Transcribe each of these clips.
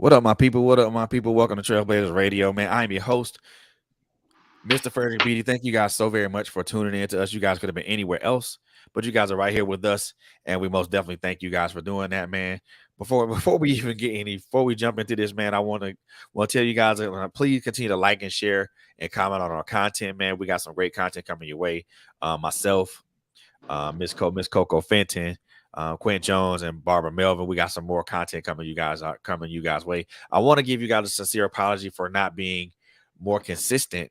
What up, my people? What up, my people? Welcome to TrailBlazerz Radio, man. I am your host, Mr. Frederick Beatty. Thank you guys so very much for tuning in to us. You guys could have been anywhere else, but you guys are right here with us, and we most definitely thank you guys for doing that, man. Before we even get any, before we jump into this, man, I want to tell you guys, please continue to like and share and comment on our content, man. We got some great content coming your way. Myself, Miss Coco Fenton, Quint Jones, and Barbara Melvin. We got some more content coming you guys way. I want to give you guys a sincere apology for not being more consistent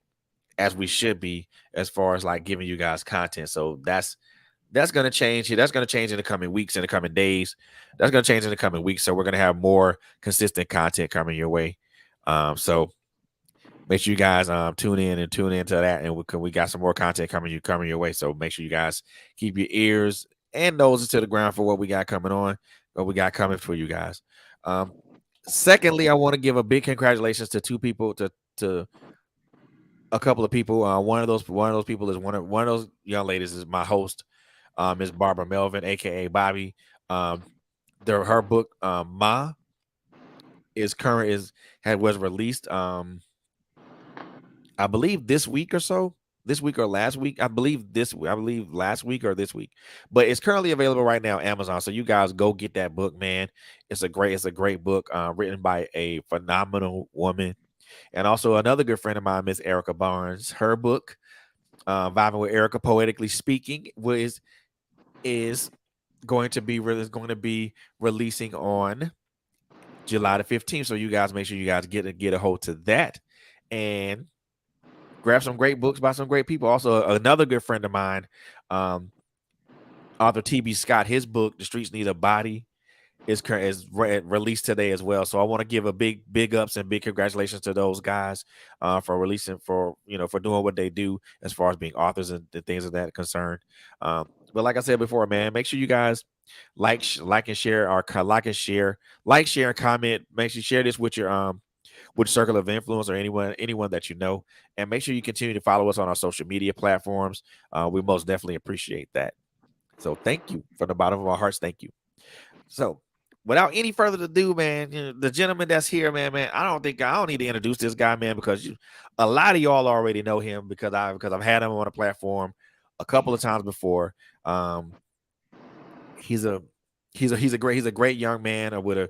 as we should be as far as like giving you guys content. So that's going to change. That's going to change in the coming weeks, in the coming days. That's going to change in the coming weeks. So we're going to have more consistent content coming your way. So make sure you guys tune into that, and we got some more content coming your way. So make sure you guys keep your ears and noses to the ground for what we got coming on, what we got coming for you guys. Secondly, I want to give a big congratulations to two people, to a couple of people. One of those people is one of those young ladies is my host, Miss Barbara Melvin, aka Bobby. Her book, Ma, was released. I believe this week or last week. I believe last week or this week, but it's currently available right now on Amazon. So you guys go get that book, man. It's a great book, written by a phenomenal woman, and also another good friend of mine, Miss Erica Barnes. Her book, Vibing with Erica, Poetically Speaking, is going to be releasing on July the 15th. So you guys make sure you guys get a hold to that and grab some great books by some great people. Also, another good friend of mine, author T.B. Scott, his book, The Streets Need a Body, is released today as well. So I want to give a big ups and big congratulations to those guys for releasing, for doing what they do as far as being authors and the things of that concern. But like I said before, man, make sure you guys like and share and comment. Make sure you share this with your circle of influence or anyone that you know, and make sure you continue to follow us on our social media platforms. We most definitely appreciate that. So thank you from the bottom of our hearts. Thank you. So without any further ado, man, the gentleman that's here, man, I don't need to introduce this guy, man, because a lot of y'all already know him because I've had him on a platform a couple of times before. He's a great young man with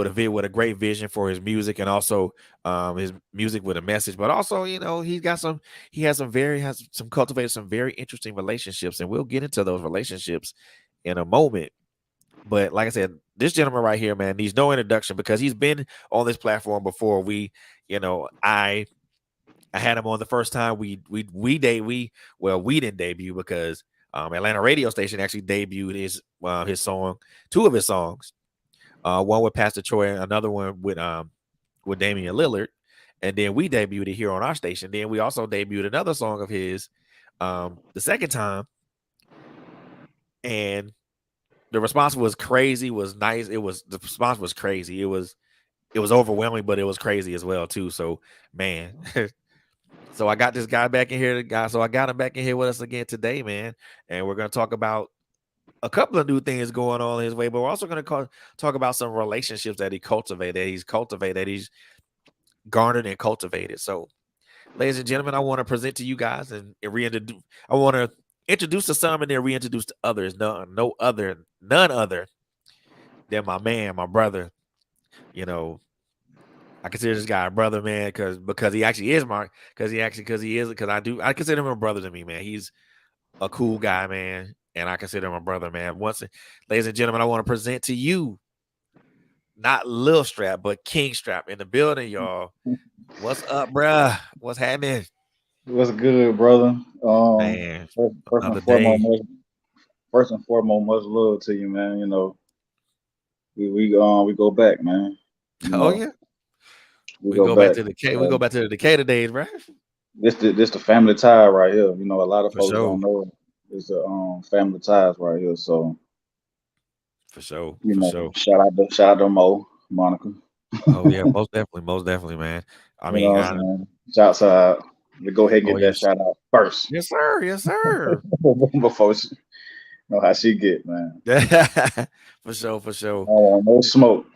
a great vision for his music, and also his music with a message. But also, he has cultivated some very interesting relationships, and we'll get into those relationships in a moment. But like I said, this gentleman right here, man, needs no introduction because he's been on this platform before. I had him on the first time we didn't debut because Atlanta radio station actually debuted his song, two of his songs. One with Pastor Troy, and another one with Damian Lillard, and then we debuted it here on our station. Then we also debuted another song of his the second time, and the response was crazy. Was nice. The response was crazy. It was overwhelming, but it was crazy as well too. So man, so I got this guy back in here. So I got him back in here with us again today, man, and we're gonna talk about a couple of new things going on his way, but we're also going to talk about some relationships that he's garnered and cultivated. So, ladies and gentlemen, I want to present to you guys and I want to introduce to some and then reintroduce to others. None other than my man, my brother. I consider this guy a brother, man, because he actually is I consider him a brother to me, man. He's a cool guy, man. And I consider him a brother, man. Ladies and gentlemen, I want to present to you, not Lil Strap, but King Strap in the building, y'all. What's up, bruh? What's happening? What's good, brother? Man, first and foremost, much love to you, man. We go back, man. Yeah. We go back to the we go back to the Decatur days, right? This the family tie right here. A lot of For folks sure. don't know it's the family ties right here. So for sure, shout out to Monica. Oh yeah, most definitely, man. I You know mean, what I'm saying? Shouts out. We go ahead and get that yes, shout out first yes, sir. before she know how she get, man. For sure. No smoke.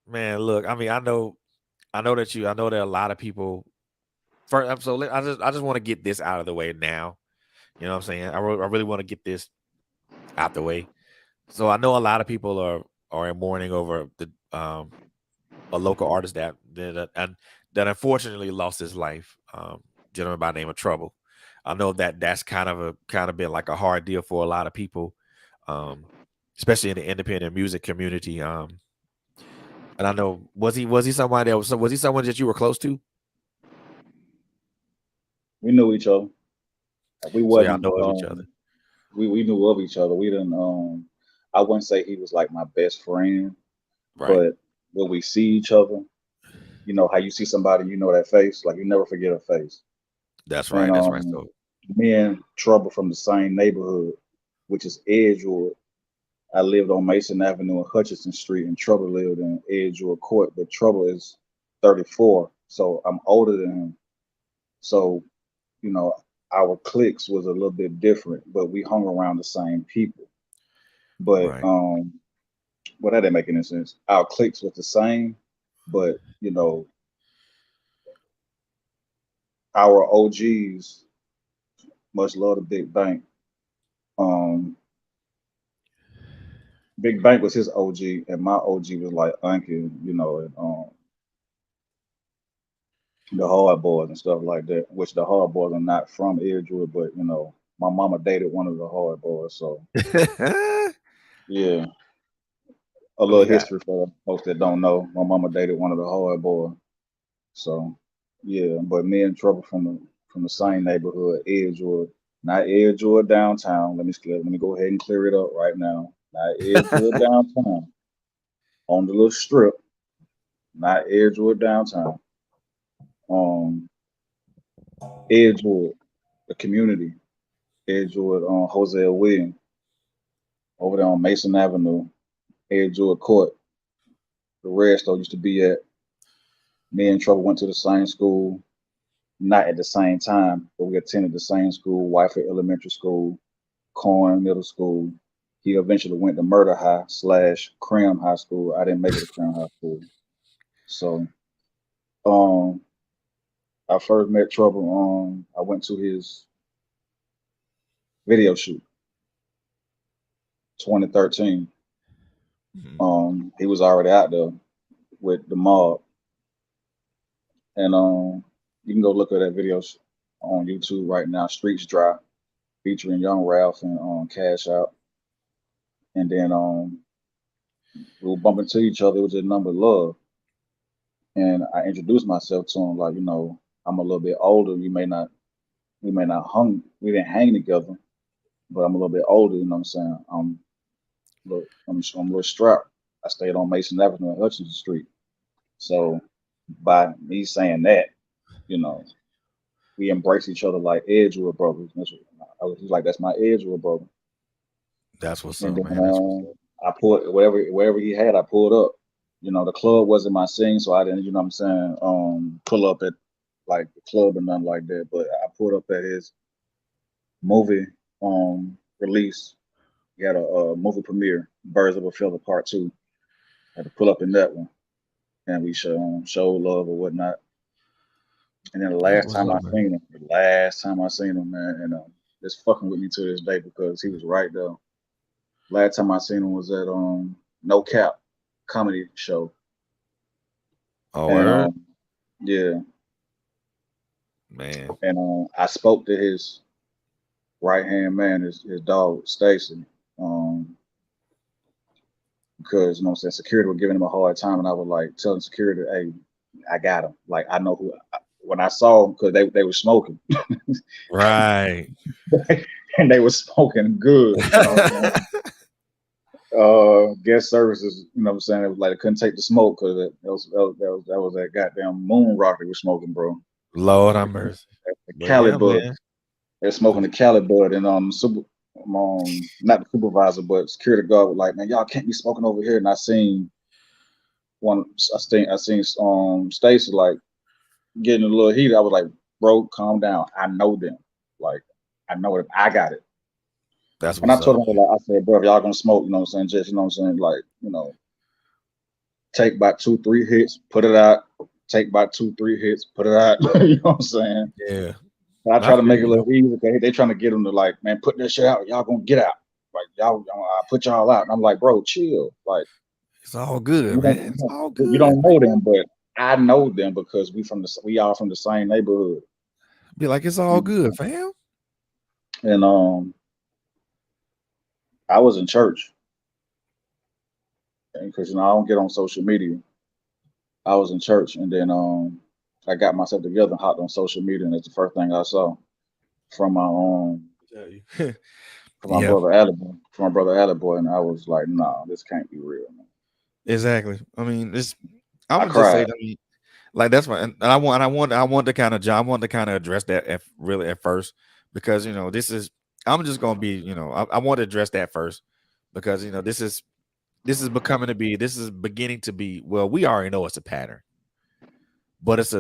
Man, look, I mean, I know that I know that a lot of people. First, so I just want to get this out of the way now. You know what I'm saying? I really want to get this out the way. So I know a lot of people are in mourning over the a local artist that unfortunately lost his life. Gentleman by the name of Trouble. I know that that's kind of been like a hard deal for a lot of people, um, especially in the independent music community. And I know was he somebody was he someone that you were close to? We knew each other. We So y'all wasn't. know of each other, We knew of each other. We didn't. I wouldn't say he was like my best friend, right? but when we see each other, you know how you see somebody, you know that face. Like you never forget a face. That's And right. That's right. So me and Trouble from the same neighborhood, which is Edgewood. I lived on Mason Avenue and Hutchinson Street, and Trouble lived in Edgewood Court. But Trouble is 34, so I'm older than him. So, you know, our cliques was a little bit different, but we hung around the same people. But right, well, that didn't make any sense. Our cliques was the same, but you know, our OGs, much love to Big Bank. Um, Big Bank was his OG, and my OG was like Uncle, you know, and the Hard Boys and stuff like that. Which the Hard Boys are not from Edgewood, but you know, my mama dated one of the Hard Boys, so yeah. A we little got history for folks that don't know. My mama dated one of the Hard Boys, so yeah. But me and Trouble from the same neighborhood, Edgewood, not Edgewood downtown. Let me go ahead and clear it up right now. Not Edgewood downtown on the little strip, not Edgewood downtown. Um, Edgewood, the community, Edgewood on Hosea Williams, over there on Mason Avenue, Edgewood Court. The Red Store used to be at. Me and Trouble went to the same school, not at the same time, but we attended the same school, Wyford Elementary School, Corn Middle School. He eventually went to Murder High / Cram High School. I didn't make it to Cram High School. So um I first met Trouble. I went to his video shoot, 2013. Mhm. He was already out there with the mob. And you can go look at that video on YouTube right now, Streets Dry, featuring Young Ralph and Cash Out. And then we were bumping into each other. It was just number love. And I introduced myself to him like, you know, I'm a little bit older. We may not we didn't hang together, but I'm a little bit older. You know what I'm saying? I'm a little strapped. I stayed on Mason Avenue and Hutchinson Street. So by me saying that, you know, we embrace each other like Edgewood brothers. He's like, that's my Edgewood brother. That's what's And up, then man. That's what's I pulled wherever he had, I pulled up. You know, the club wasn't my scene, so I didn't, you know what I'm saying, pull up at like the club and nothing like that. But I pulled up at his movie release. He had a movie premiere, Birds of a Feather Part 2. I had to pull up in that one. And we showed love or whatnot. And then that's what's up, man. the last time I seen him, man, and it's fucking with me to this day because he was right there. Last time I seen him was at No Cap comedy show. Oh, And word, yeah, man. and I spoke to his right hand man, his dog Stacy, um, because you know what I'm saying, security were giving him a hard time, and I was like telling security, "Hey, I got him. Like I know who." When I saw him, because they were smoking, Right. and they were smoking good, you know what I'm saying. Guest services, you know what I'm saying. It was like they couldn't take the smoke because that was that goddamn moon rock they were smoking, bro. Lord have mercy. The But Cali yeah, bud. man. They're smoking the Cali bud, and not the supervisor, but security guard was like, man, y'all can't be smoking over here. And I seen Stacy like getting a little heated. I was like, bro, calm down. I know them. Like, I know it. I got it. That's And I what's told up, him, man. like, I said, bro, if y'all gonna smoke, you know what I'm saying? Just, you know what I'm saying? Like, you know, take about 2-3 hits, put it out. Take about 2-3 hits, put it out. You know what I'm saying? Yeah. I I try to feel make it a you. little easy. They trying to get them to like, man, put that shit out. Y'all gonna get out. Like y'all, I put y'all out. And I'm like, bro, chill. Like It's all good, you man. don't, It's all you good, don't know man. them, but I know them because we all from the same neighborhood. Be like, it's all good, fam. And I was in church because I don't get on social media. I was in church, and then I got myself together and hopped on social media, and that's the first thing I saw from my Tell you. from my Yeah, brother Alibor, and I was like, nah, this can't be real, man. exactly. I mean, it's. I'm I gonna just say, cried. I mean, like that's why, and I want to kind of, address that really at first because this is. I'm just gonna be, I want to address that first because this is beginning to be. Well, we already know it's a pattern, but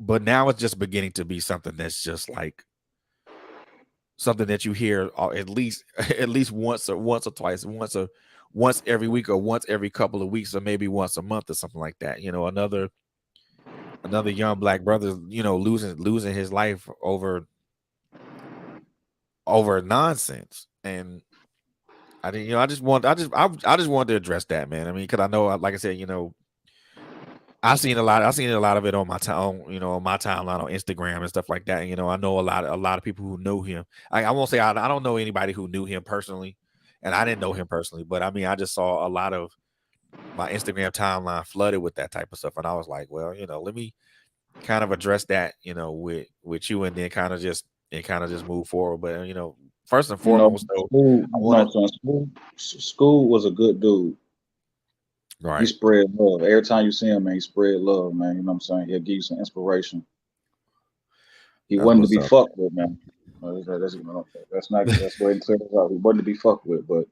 but now it's just beginning to be something that's just like something that you hear at least at least once or twice, once every week or once every couple of weeks or maybe once a month or something like that. Another young black brother, losing his life over nonsense. And I didn't, I just wanted to address that, man. I mean, because I know, like I said, I've seen a lot of it on my time, on my timeline on Instagram and stuff like that. And, I know a lot of people who knew him. I won't say I don't know anybody who knew him personally, and I didn't know him personally, but I mean, I just saw a lot of my Instagram timeline flooded with that type of stuff, and I was like, well, let me kind of address that, with you, and then kind of just move forward. But first and You know, foremost, though, school. I You want know, to so school was a good dude. He right. spread love. Every time you see him, man, he spread love, man. You know what I'm saying? He'll give you some inspiration. He That's wasn't to what's be up. fucked with, man. That's go ahead and clear this out. He wasn't to be fucked with, but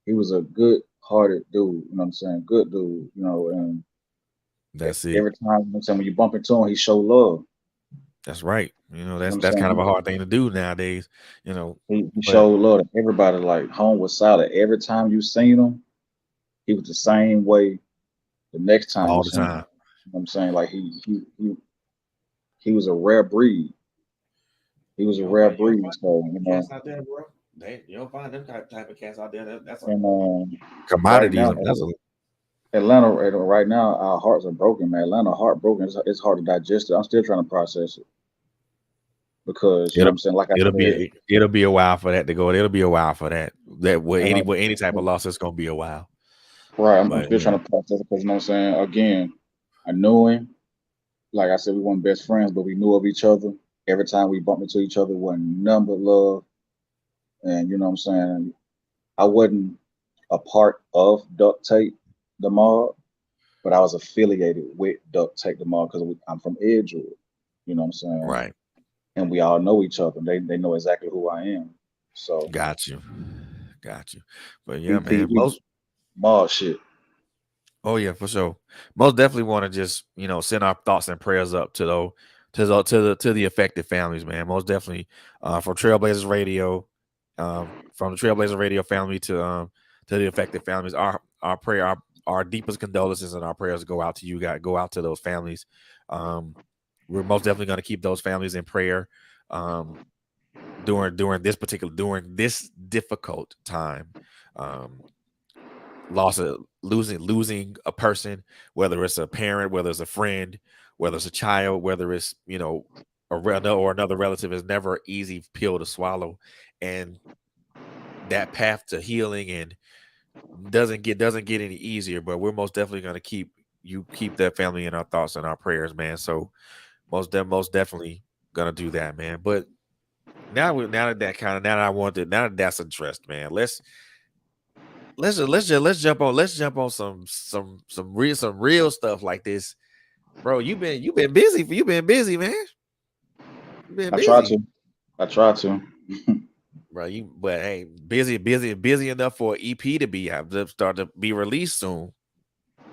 he was a good hearted dude. You know what I'm saying? Good dude. And That's it. every time, you know what I'm saying, when you bump into him, he show love. That's right. You know what I'm That's kind of a saying? hard thing to do nowadays. You know, He but showed love to everybody. Like home was solid. Every time you seen him, he was the same way. The next time you all the seen him, time. you know what I'm saying? Like he was a rare breed. He was a rare You don't breed. find So cats out there, bro. You don't find them type of cats out there. That's a and right commodities. now, Atlanta, right now, our hearts are broken, man. Atlanta heartbroken. It's hard to digest it. I'm still trying to process it because you know it'll what I'm saying. Like I said, it'll be a while for that to go. It'll be a while for that. That and with any type of loss, it's gonna be a while. right, I'm But still trying to process it because you know what I'm saying. Again, I knew him. Like I said, we weren't best friends, but we knew of each other. Every time we bumped into each other, wasn't none but love. And you know what I'm saying. I wasn't a part of Duct Tape, the mob, but I was affiliated with Duct Tape, the mob, because I'm from Edgewood. You know what I'm saying. right, And we all know each other. They know exactly who I am. So got you, got you. But yeah, man, we mob shit. oh yeah, for sure. Most definitely want to just send our thoughts and prayers up to those to the affected families, man. Most definitely, from Trailblazers Radio, from the Trailblazer Radio family to the affected families. Our prayer, our deepest condolences and our prayers go out to you guys, go out to those families. Um, we're most definitely going to keep those families in prayer. Um, during this difficult time. Um, losing a person, whether it's a parent, whether it's a friend, whether it's a child, whether it's or another relative, is never an easy pill to swallow, and that path to healing and doesn't get any easier. But we're most definitely going to keep that family in our thoughts and our prayers, man. So most definitely gonna do that, man. But now that that's addressed, man, let's jump on some real stuff like this, bro. You've been busy, man. You've been I try busy, to. I try to. bro. But hey, busy enough for an EP to be out to start to be released soon.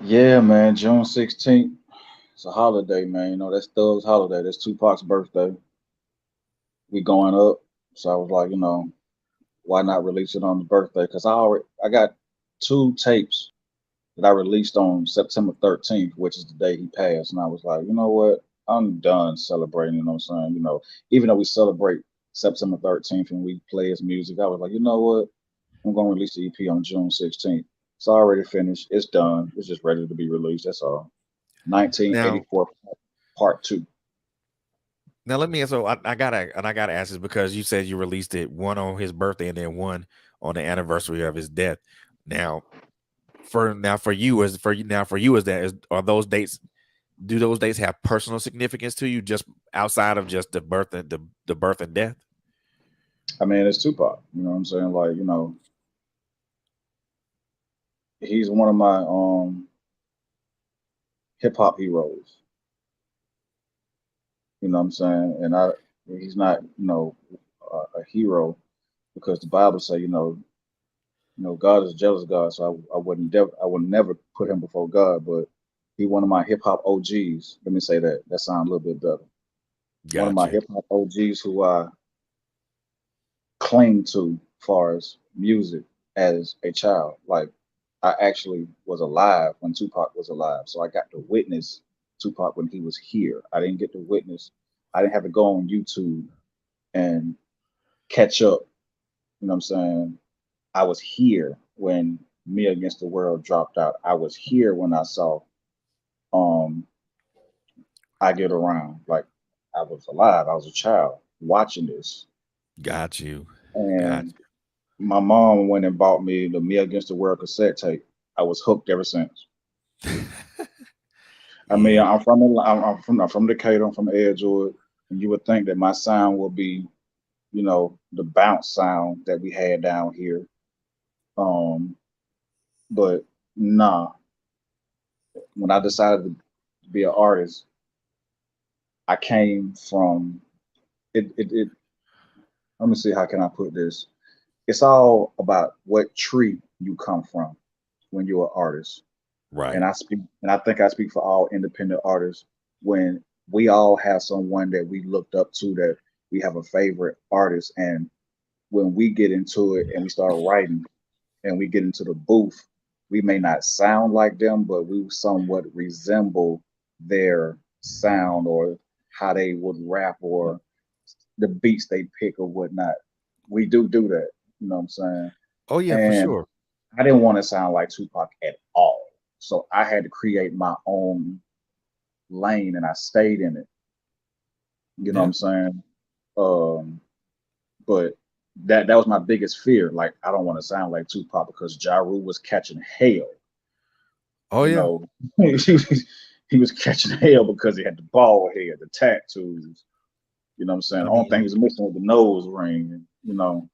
Yeah, man. June 16th. It's a holiday, man. That's Thug's holiday. That's Tupac's birthday. We going up. So I was like, why not release it on the birthday? Because I got two tapes that I released on September 13th, which is the day he passed. And I was like, you know what? I'm done celebrating, you know what I'm saying? You know, even though we celebrate September 13th and we play his music, I was like, you know what? I'm going to release the EP on June 16th. It's already finished. It's done. It's just ready to be released. That's all. Now, 1984 part 2. now let me. So I gotta ask this because you said you released it one on his birthday and then one on the anniversary of his death. Now, for you is that are those dates? Do those dates have personal significance to you, just outside of just the birth and the birth and death? I mean, it's Tupac. You know what I'm saying? Like, you know, he's one of my hip hop heroes. You know what I'm saying? And he's not, you know, a hero because the Bible say, God is a jealous God, so I would never put him before God. But he one of my hip hop OGs. Let me say that. That sounds a little bit better. One of my Gotcha. hip hop OGs who I cling to far as music as a child. Like I actually was alive when Tupac was alive. So I got to witness Tupac when he was here. I didn't get to witness, I didn't have to go on YouTube and catch up. You know what I'm saying? I was here when Me Against the World dropped out. I was here when I saw um I Get Around. Like I was alive. I was a child watching this. Got you. Got And my mom went and bought me the Me Against the World cassette tape. I was hooked ever since. you. I mean, Yeah. I'm from Decatur. I'm from Edgewood, and you would think that my sound would be, the bounce sound that we had down here. Um, but nah. When I decided to be an artist, I came from it. Let me see, how can I put this? It's all about what tree you come from when you're an artist. Right. And I think I speak for all independent artists when we all have someone that we looked up to, that we have a favorite artist, and when we get into it and we start writing and we get into the booth, we may not sound like them, but we somewhat resemble their sound or how they would rap or the beats they pick or whatnot. We do that, you know what I'm saying? Oh yeah, for And sure. I didn't want to sound like Tupac at all. So I had to create my own lane and I stayed in it. You know what Yeah. I'm saying? Um, but that was my biggest fear. Like I don't want to sound like Tupac because Ja Rule was catching hell. Oh You yeah. know, he was catching hell because he had the bald head, the tattoos. You know what I'm saying? I The only thing mean, he was missing was the nose ring. And,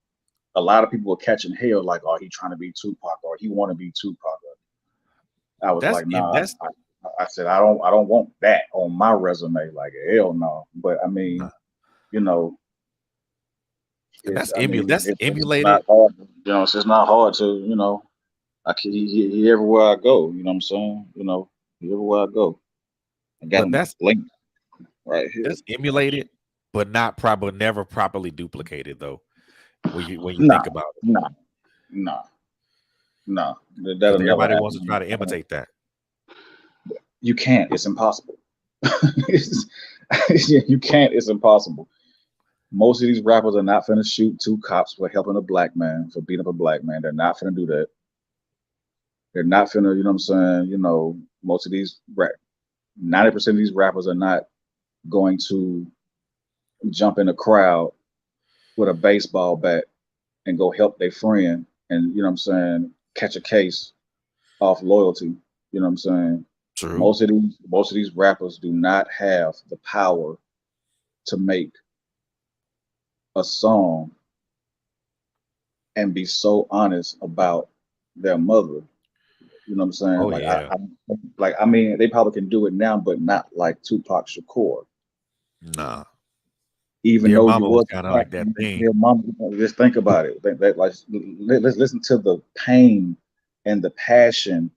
a lot of people were catching hell like, oh, he trying to be Tupac or he want to be Tupac. I was that's like, and nah. that's I said, I don't want that on my resume. Like, hell no. But I nah, mean, you know, and I mean, that's it's emulated. not hard. It's just not hard to, he everywhere I go. You know what I'm saying? He everywhere I go. I got But him linked right here. that's emulated, but not probably never properly duplicated though. When you think Nah, about it, nah, nah, nah. because That'll never everybody wants to try happen. to imitate that. You can't. It's impossible. You can't. It's impossible. Most of these rappers are not finna shoot two cops for helping a black man, for beating up a black man. They're not finna do that. They're not finna, you know what I'm saying? Most of these 90% of these rappers are not going to jump in a crowd with a baseball bat and go help their friend and, you know what I'm saying, catch a case off loyalty. You know what I'm saying? True. Most of these rappers do not have the power to make a song and be so honest about their mother. You know what I'm saying? Oh Like yeah. I mean, they probably can do it now, but not like Tupac Shakur. Nah. Even Dear though you Mama was was kind of a crack, like that thing. their mom, just think about it. Like, let's listen to the pain and the passion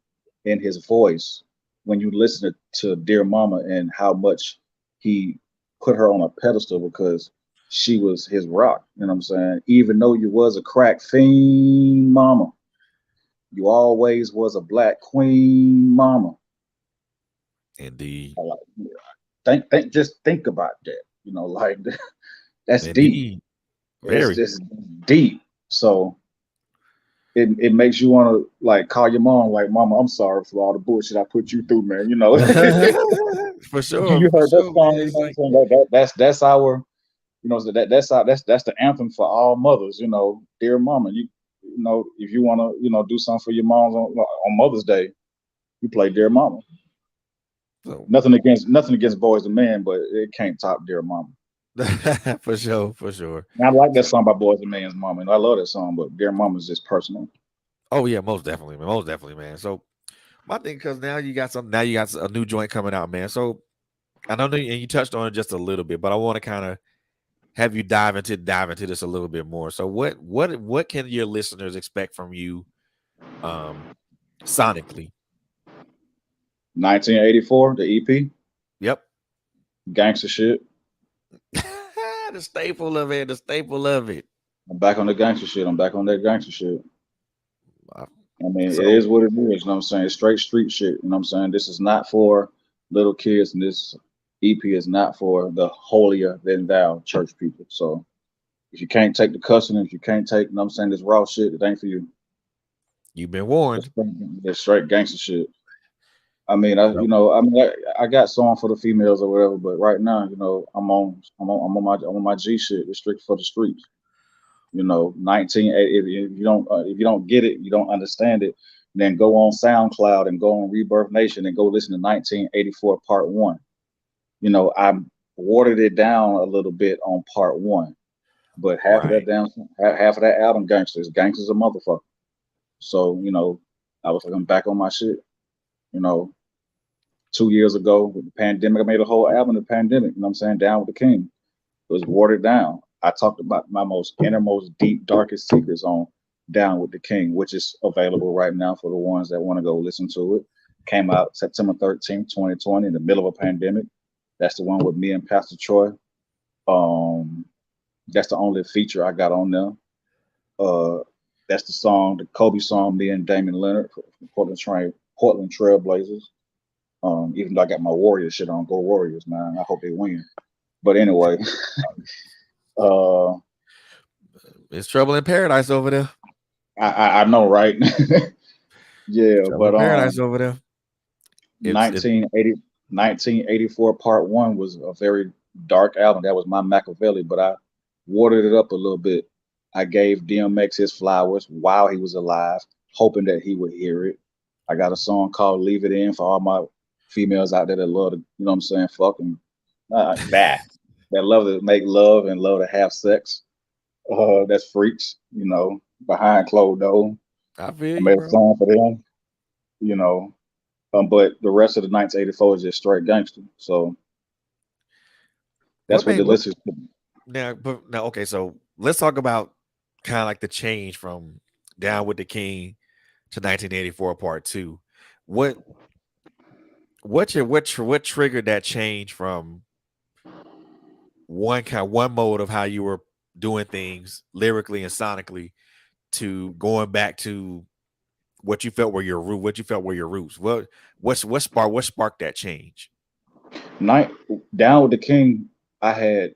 in his voice when you listen to Dear Mama and how much he put her on a pedestal because she was his rock. You know what I'm saying? Even though you was a crack fiend, mama, You always was a black queen, mama. Indeed. I like, just think about that. Like that's deep. Indeed. That's Very. just deep. So it makes you want to like call your mom, like, Mama, I'm sorry for all the bullshit I put you through, man. For sure. You For heard that sure, man. song, It's like, what I'm saying? That's our, so that's the anthem for all mothers, dear mama. If you want to, do something for your moms on Mother's Day, you play Dear Mama. so, Nothing against Boys and Men, but it can't top Dear Mama. for sure. For sure. And I like that So, song by Boys and Men's Mama, and I love that song, but Dear Mama is just personal. oh, yeah, most definitely, man. Most definitely, man. So, my thing, because now you got a new joint coming out, man. So, I know, and you touched on it just a little bit, but I want to kind of have you dive into this a little bit more. So, what can your listeners expect from you, um, sonically? 1984, the EP, Yep. gangster shit. The staple of it. The staple of it. I'm back on the gangster shit. I'm back on that gangster shit. Uh, I mean, it So, is what it is. You know what I'm saying? It's straight street shit. You know what I'm saying? This is not for little kids, and this EP is not for the holier than thou church people. So if you can't take the cussing, if you can't take, you know what I'm saying, this raw shit, it ain't for you. you've been It's warned. straight gangster shit. I mean, So, I got song for the females or whatever, but right now, I'm on my G shit. It's strict for the streets. 1980. If you don't get it, you don't understand it. Then go on SoundCloud and go on Rebirth Nation and go listen to 1984 Part One. I watered it down a little bit on Part One, but right. half of that album, Gangsters a motherfucker. So I was like, I'm back on my shit. You know, 2 years ago with the pandemic, I made a whole album. The pandemic. You know what I'm saying? Down with the King. It was watered down. I talked about my most innermost, deep, darkest secrets on Down with the King, which is available right now for the ones that want to go listen to it. Came out September 13th, 2020, in the middle of a pandemic. That's the one with me and Pastor Troy. That's the only feature I got on there. Uh, that's the Kobe song, me and Damon Leonard from Portland Trailblazers. Even though I got my Warriors shit on, go Warriors, man. I hope they win. But anyway, uh, It's trouble in paradise over there. I know, right? Yeah, Trouble in but paradise over there. It's 1984 Part One was a very dark album. That was my Machiavelli, but I watered it up a little bit. I gave DMX his flowers while he was alive, hoping that he would hear it. I got a song called "Leave It In" for all my females out there that love to, you know what I'm saying, fucking that love to make love and love to have sex. That's freaks, behind closed doors. I feel I you, made a bro. song for them, you know. But the rest of the 1984 is just straight gangster. So What that's what made the what list is. now? Okay, so let's talk about kind of like the change from Down with the King to 1984 Part Two. What what triggered that change from one mode of how you were doing things lyrically and sonically to going back to what you felt were your roots? What sparked that change? Night Down with the King, I had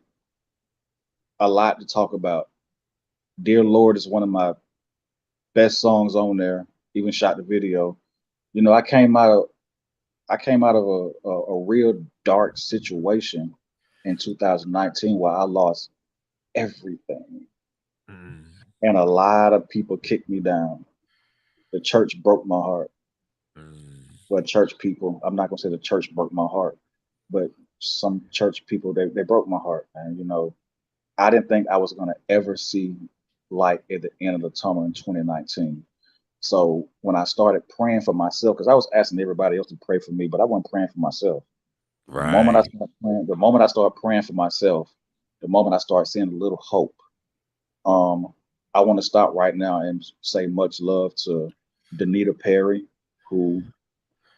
a lot to talk about. Dear Lord is one of my best songs on there. Even shot the video. I came out of a real dark situation in 2019 where I lost everything, Mm, and a lot of people kicked me down. The church broke my heart. mm, Well, church people, I'm not gonna say the church broke my heart, but some church people, they broke my heart. And I didn't think I was gonna ever see light at the end of the tunnel in 2019. So when I started praying for myself, because I was asking everybody else to pray for me, but I wasn't praying for myself. right. The moment I started praying for myself, the moment I started seeing a little hope. Um, I want to stop right now and say much love to Danita Perry, who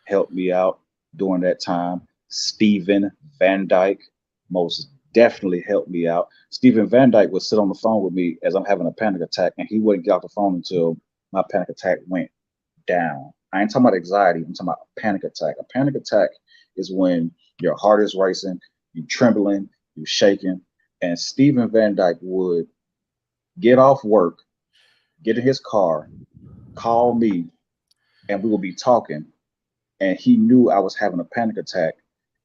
helped me out during that time. Stephen Van Dyke most definitely helped me out. Stephen Van Dyke would sit on the phone with me as I'm having a panic attack, and he wouldn't get off the phone until my panic attack went. down. I ain't talking about anxiety. I'm talking about a panic attack. A panic attack is when your heart is racing, you trembling, you shaking. And Steven Van Dyke would get off work, get in his car, call me, and we would be talking. And he knew I was having a panic attack,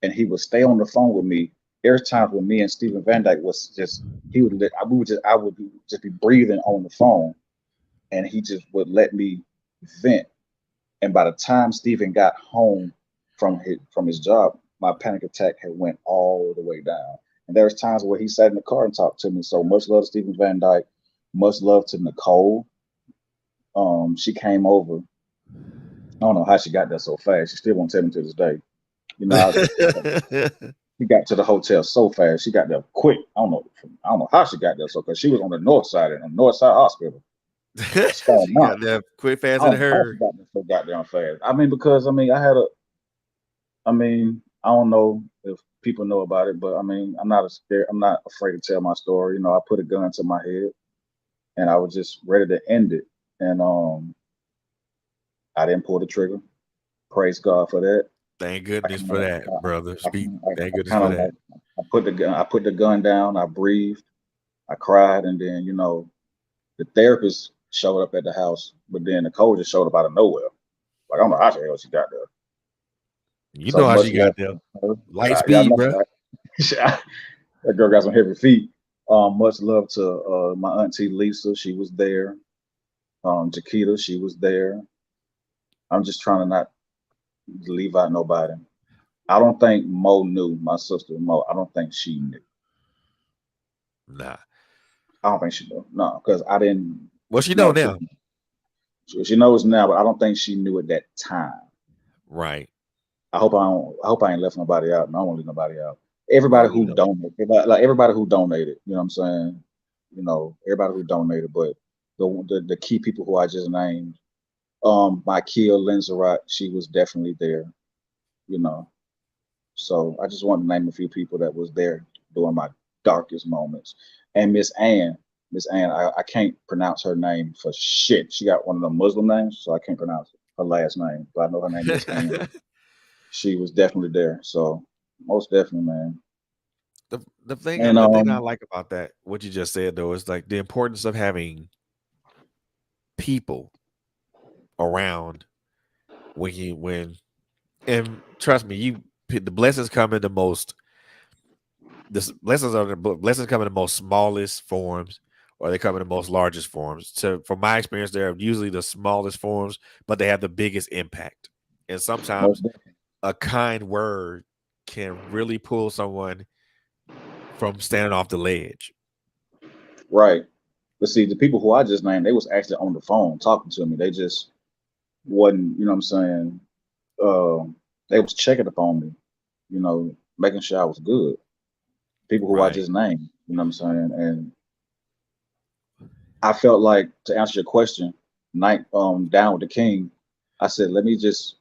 and he would stay on the phone with me. There's times when me and Steven Van Dyke was just I would just be breathing on the phone, and he just would let me vent. And by the time Steven got home from his job, my panic attack had went all the way down. And there was times where he sat in the car and talked to me. So much love to Steven Van Dyke, much love to Nicole. She came over. I don't know how she got there so fast. She still won't tell me to this day. You know, she got to the hotel so fast. She got there quick. I don't know how she got there so because she was on the north side of the north side hospital. She got there quick, fast, and her. She got there so goddamn fast. I mean, because I don't know if people know about it, but I mean, I'm not afraid to tell my story. You know, I put a gun to my head, and I was just ready to end it, and I didn't pull the trigger. Praise God for that. Thank goodness for that, brother. Thank goodness for that. I put the gun down. I breathed. I cried, and then the therapist showed up at the house, but then the coach just showed up out of nowhere. Like I don't know how the hell she got there. You know how she got there. Light speed, bro. That girl got some heavy feet. Much love to my auntie Lisa. She was there. Jaquita, she was there. I'm just trying to not leave out nobody. I don't think Mo knew. My sister Mo, I don't think she knew. Nah. I don't think she knew. No, because I didn't. Well, she knows now. She knows now, but I don't think she knew at that time. Right. I hope I ain't left nobody out. No, I won't leave nobody out. Everybody who donated, everybody who donated, you know what I'm saying? You know, everybody who donated, but the key people who I just named, my Kia Linzerat, she was definitely there, you know. So I just wanted to name a few people that was there during my darkest moments. And Miss Ann, I can't pronounce her name for shit. She got one of the Muslim names, so I can't pronounce her last name, but I know her name is Ann. She was definitely there. So most definitely, man. The thing I like about that, what you just said though, is like the importance of having people around and trust me, the blessings come in the most. The blessings come in the most smallest forms, or they come in the most largest forms. So, from my experience, they're usually the smallest forms, but they have the biggest impact. And sometimes a kind word can really pull someone from standing off the ledge. Right. But see, the people who I just named, they was actually on the phone talking to me. They just wasn't, you know what I'm saying? They was checking up on me, you know, making sure I was good. People who I just named, you know what I'm saying? And I felt like, to answer your question, down with the king, I said, let me just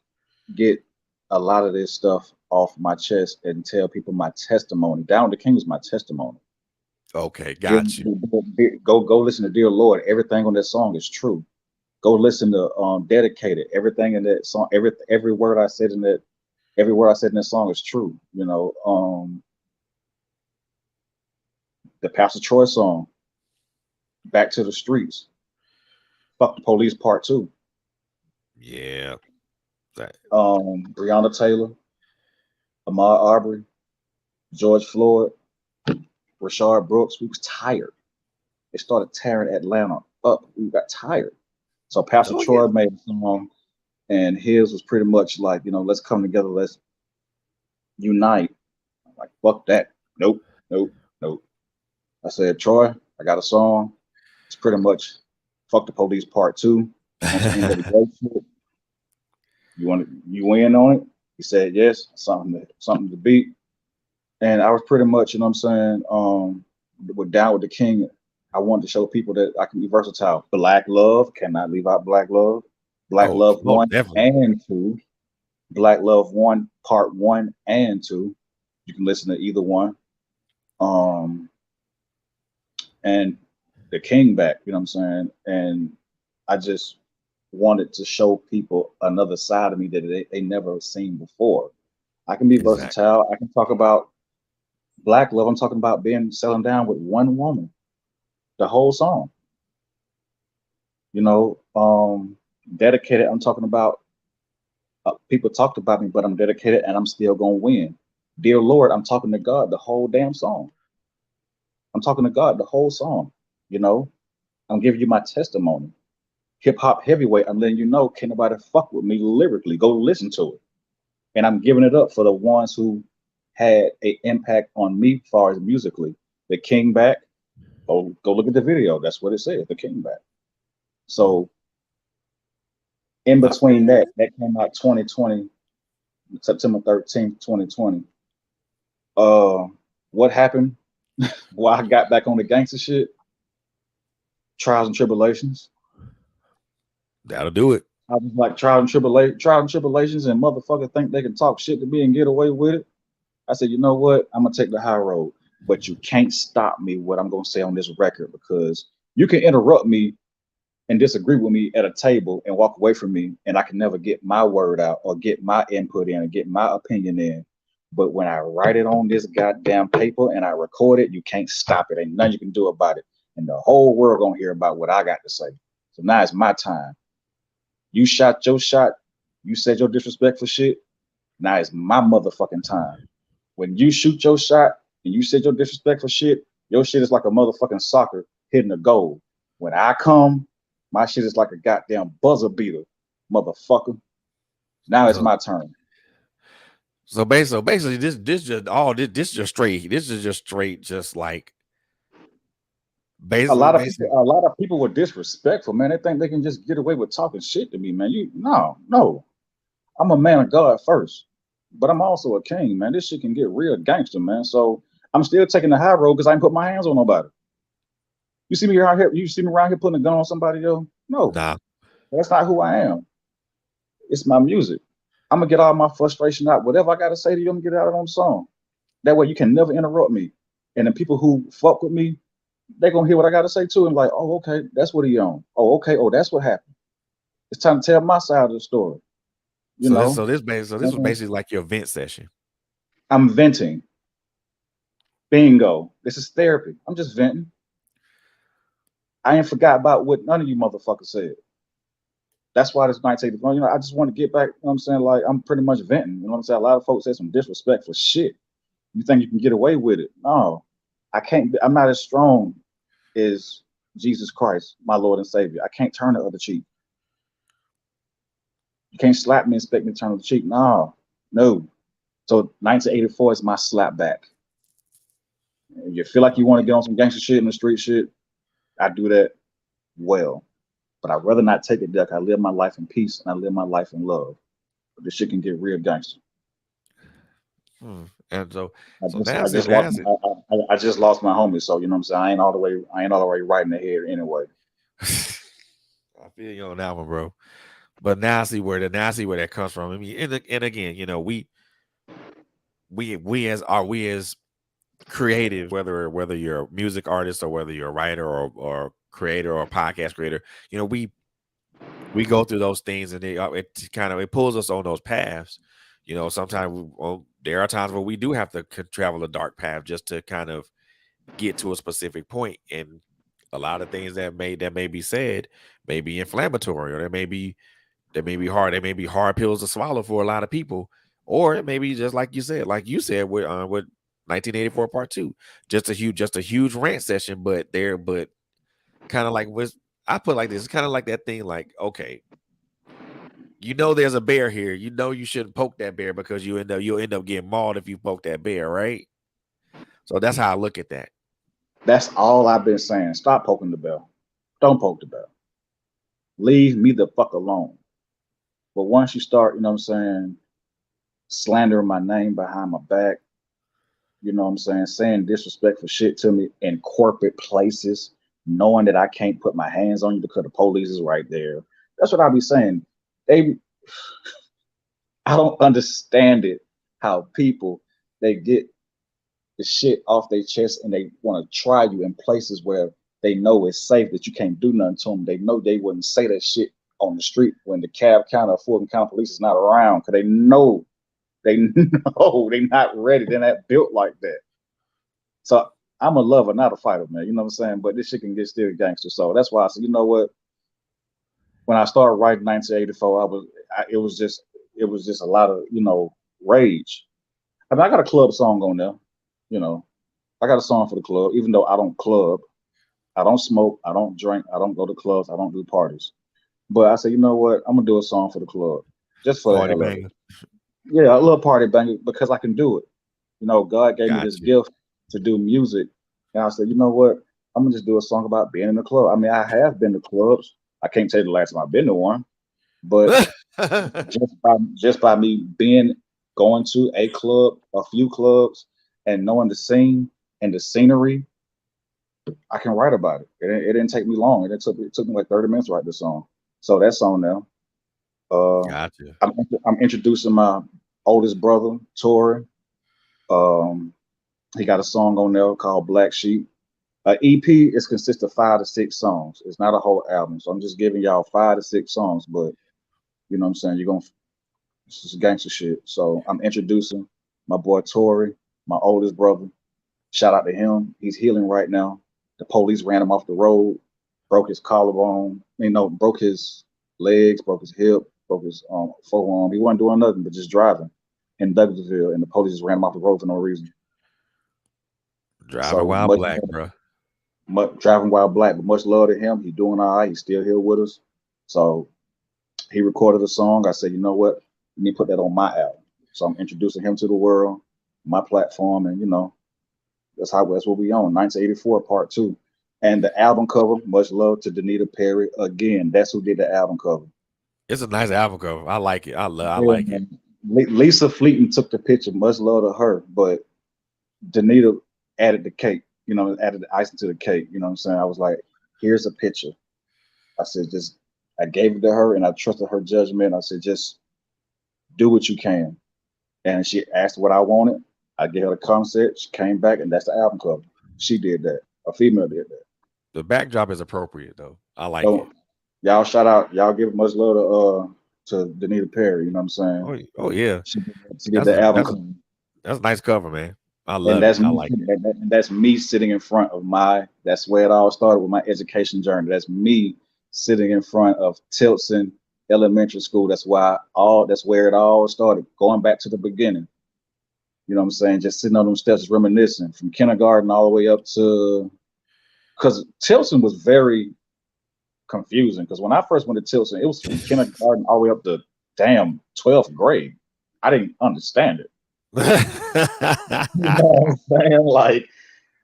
get a lot of this stuff off my chest and tell people my testimony. Down with the king is my testimony. Okay, got you. Go listen to Dear Lord. Everything on that song is true. Go listen to Dedicated. Everything in that song, every word I said in that song is true. You know, the Pastor Troy song, Back to the Streets, Fuck the Police Part 2. Yeah. Breonna Taylor, Ahmaud Arbery, George Floyd, Rashard Brooks. We was tired. It started tearing Atlanta up. We got tired. So Pastor Troy made a song, and his was pretty much like, you know, let's come together, let's unite. I'm like, fuck that. Nope. I said, Troy, I got a song. It's pretty much Fuck the Police Part 2. On some NWA shit. You in on it? He said yes, something to beat. And I was pretty much, you know what I'm saying, with Down with the King, I wanted to show people that I can be versatile. Black Love, cannot leave out Black Love. Black Love 1 and 2. Black Love 1, Part 1 and 2. You can listen to either one. And the King back, you know what I'm saying? And I just wanted to show people another side of me that they never seen before. I can be Exactly. versatile. I can talk about black love. I'm talking about being settling down with one woman, the whole song. You know, dedicated. I'm talking about people talked about me, but I'm dedicated and I'm still gonna win. Dear Lord, I'm talking to God the whole damn song. I'm talking to God the whole song. You know, I'm giving you my testimony. Hip hop heavyweight. I'm letting you know, can't nobody fuck with me lyrically. Go listen to it. And I'm giving it up for the ones who had an impact on me as far as musically. The King back. Go look at the video. That's what it says. The King back. So in I feel between you. that came out 2020, September 13th, 2020. Uh, what happened? Why I got back on the gangster shit? Trials and tribulations. That'll do it. I was like trial and tribulations, and motherfuckers think they can talk shit to me and get away with it. I said, you know what? I'm gonna take the high road, but you can't stop me what I'm gonna say on this record because you can interrupt me and disagree with me at a table and walk away from me, and I can never get my word out or get my input in and get my opinion in. But when I write it on this goddamn paper and I record it, you can't stop it. Ain't nothing you can do about it. And the whole world gonna hear about what I got to say. So now it's my time. You shot your shot. You said your disrespectful shit. Now it's my motherfucking time. When you shoot your shot and you said your disrespectful shit, your shit is like a motherfucking soccer hitting a goal. When I come, my shit is like a goddamn buzzer beater, motherfucker. Now it's So, my turn. so basically, this just straight. This is just straight, just like A basically, lot of people, basically. a lot of people were disrespectful, man. They think they can just get away with talking shit to me, man. No. I'm a man of God first, but I'm also a king, man. This shit can get real gangster, man. So I'm still taking the high road because I ain't put my hands on nobody. You see me around here, you see me around here putting a gun on somebody, yo? No, Nah. that's not who I am. It's my music. I'm gonna get all my frustration out. Whatever I gotta say to you, I'm gonna get it out on the song. That way you can never interrupt me. And the people who fuck with me, they gonna hear what I gotta say too, and like, oh, okay, that's what he on. Oh, okay, oh, that's what happened. It's time to tell my side of the story. You So this know, so this bas so this was basically like your vent session. I'm venting. Bingo. This is therapy. I'm just venting. I ain't forgot about what none of you motherfuckers said. That's why this might take the phone. I just want to get back. You know what I'm saying? Like, I'm pretty much venting. You know what I'm saying? A lot of folks said some disrespectful shit. You think you can get away with it? No, I can't. I'm not as strong as Jesus Christ, my Lord and Savior. I can't turn the other cheek. You can't slap me and expect me to turn the other cheek. No. So 1984 is my slap back. If you feel like you want to get on some gangster shit in the street shit, I do that well. But I'd rather not take it there. I live my life in peace and I live my life in love. But this shit can get real gangster. And so I so just now I see just now lost see I just lost my homie. So you know what I'm saying? I ain't all the way right in the head anyway. I feel you on that one, bro. But now I see where that comes from. I mean, and again, we as creative, whether you're a music artist or whether you're a writer or creator or podcast creator, we go through those things and it pulls us on those paths. Sometimes there are times where we do have to travel a dark path just to kind of get to a specific point, and a lot of things that may be said may be inflammatory, or they may be hard pills to swallow for a lot of people, or it may be just like you said with 1984 Part 2, just a huge rant session, but kind of like was I put like this, it's kind of like that thing, like, okay, there's a bear here, you shouldn't poke that bear because you'll end up getting mauled if you poke that bear, right? So that's how I look at that. That's all I've been saying. Stop poking the bell. Don't poke the bell. Leave me the fuck alone. But once you start, you know what I'm saying, slandering my name behind my back, you know what I'm saying disrespectful shit to me in corporate places, knowing that I can't put my hands on you because the police is right there. That's what I be saying. They I don't understand it how people they get the shit off their chest and they want to try you in places where they know it's safe that you can't do nothing to them. They know they wouldn't say that shit on the street when the Cab County or Fulton County police is not around because they know they're not ready. They're not built like that. So I'm a lover, not a fighter, man. You know what I'm saying? But this shit can get still gangster. So that's why I said, you know what? When I started writing 1984, it was just a lot of, rage. I mean, I got a club song on there, I got a song for the club, even though I don't club, I don't smoke, I don't drink, I don't go to clubs, I don't do parties. But I said, you know what? I'm gonna do a song for the club, just for the Party hell of it. banger. Yeah, I love party banger because I can do it. God gave me this Gotcha. gift to do music, and I said, you know what? I'm gonna just do a song about being in the club. I mean, I have been to clubs. I can't tell you the last time I've been to one, but just by me going to a club, a few clubs, and knowing the scene and the scenery, I can write about it. It didn't take me long. It took me like 30 minutes to write this song. So that song now. Gotcha. I'm introducing my oldest brother, Tori. He got a song on there called Black Sheep. EP is consists of 5 to 6 songs. It's not a whole album. So I'm just giving y'all 5 to 6 songs, but you know what I'm saying? This is gangster shit. So I'm introducing my boy Tori, my oldest brother. Shout out to him. He's healing right now. The police ran him off the road, broke his collarbone, broke his legs, broke his hip, broke his forearm. He wasn't doing nothing but just driving in Douglasville, and the police just ran him off the road for no reason. Driving while black, bro. Driving while black, but much love to him. He's doing all right. He's still here with us. So he recorded a song. I said, you know what? Let me put that on my album. So I'm introducing him to the world, my platform, and that's what we on. 1984 Part 2. And the album cover, much love to Danita Perry. Again, that's who did the album cover. It's a nice album cover. I like it. I like it. Lisa Fleeton took the picture. Much love to her. But Danita added the cake, added the icing to the cake. You know what I'm saying? I was like, here's a picture. I said, I gave it to her and I trusted her judgment. I said, just do what you can. And she asked what I wanted. I gave her the concept. She came back, and that's the album cover. She did that. A female did that. The backdrop is appropriate, though. I like it. Y'all shout out. Y'all give much love to Danita Perry. You know what I'm saying? Oh yeah. She did the album cover. That's a nice cover, man. I love it. I like it. That's me sitting in front of that's where it all started with my education journey. That's me sitting in front of Tilson Elementary School. That's where it all started, going back to the beginning. You know what I'm saying? Just sitting on them steps reminiscing from kindergarten all the way up to, because Tilson was very confusing. Because when I first went to Tilson, it was from kindergarten all the way up to damn 12th grade. I didn't understand it. You know what I'm saying? Like,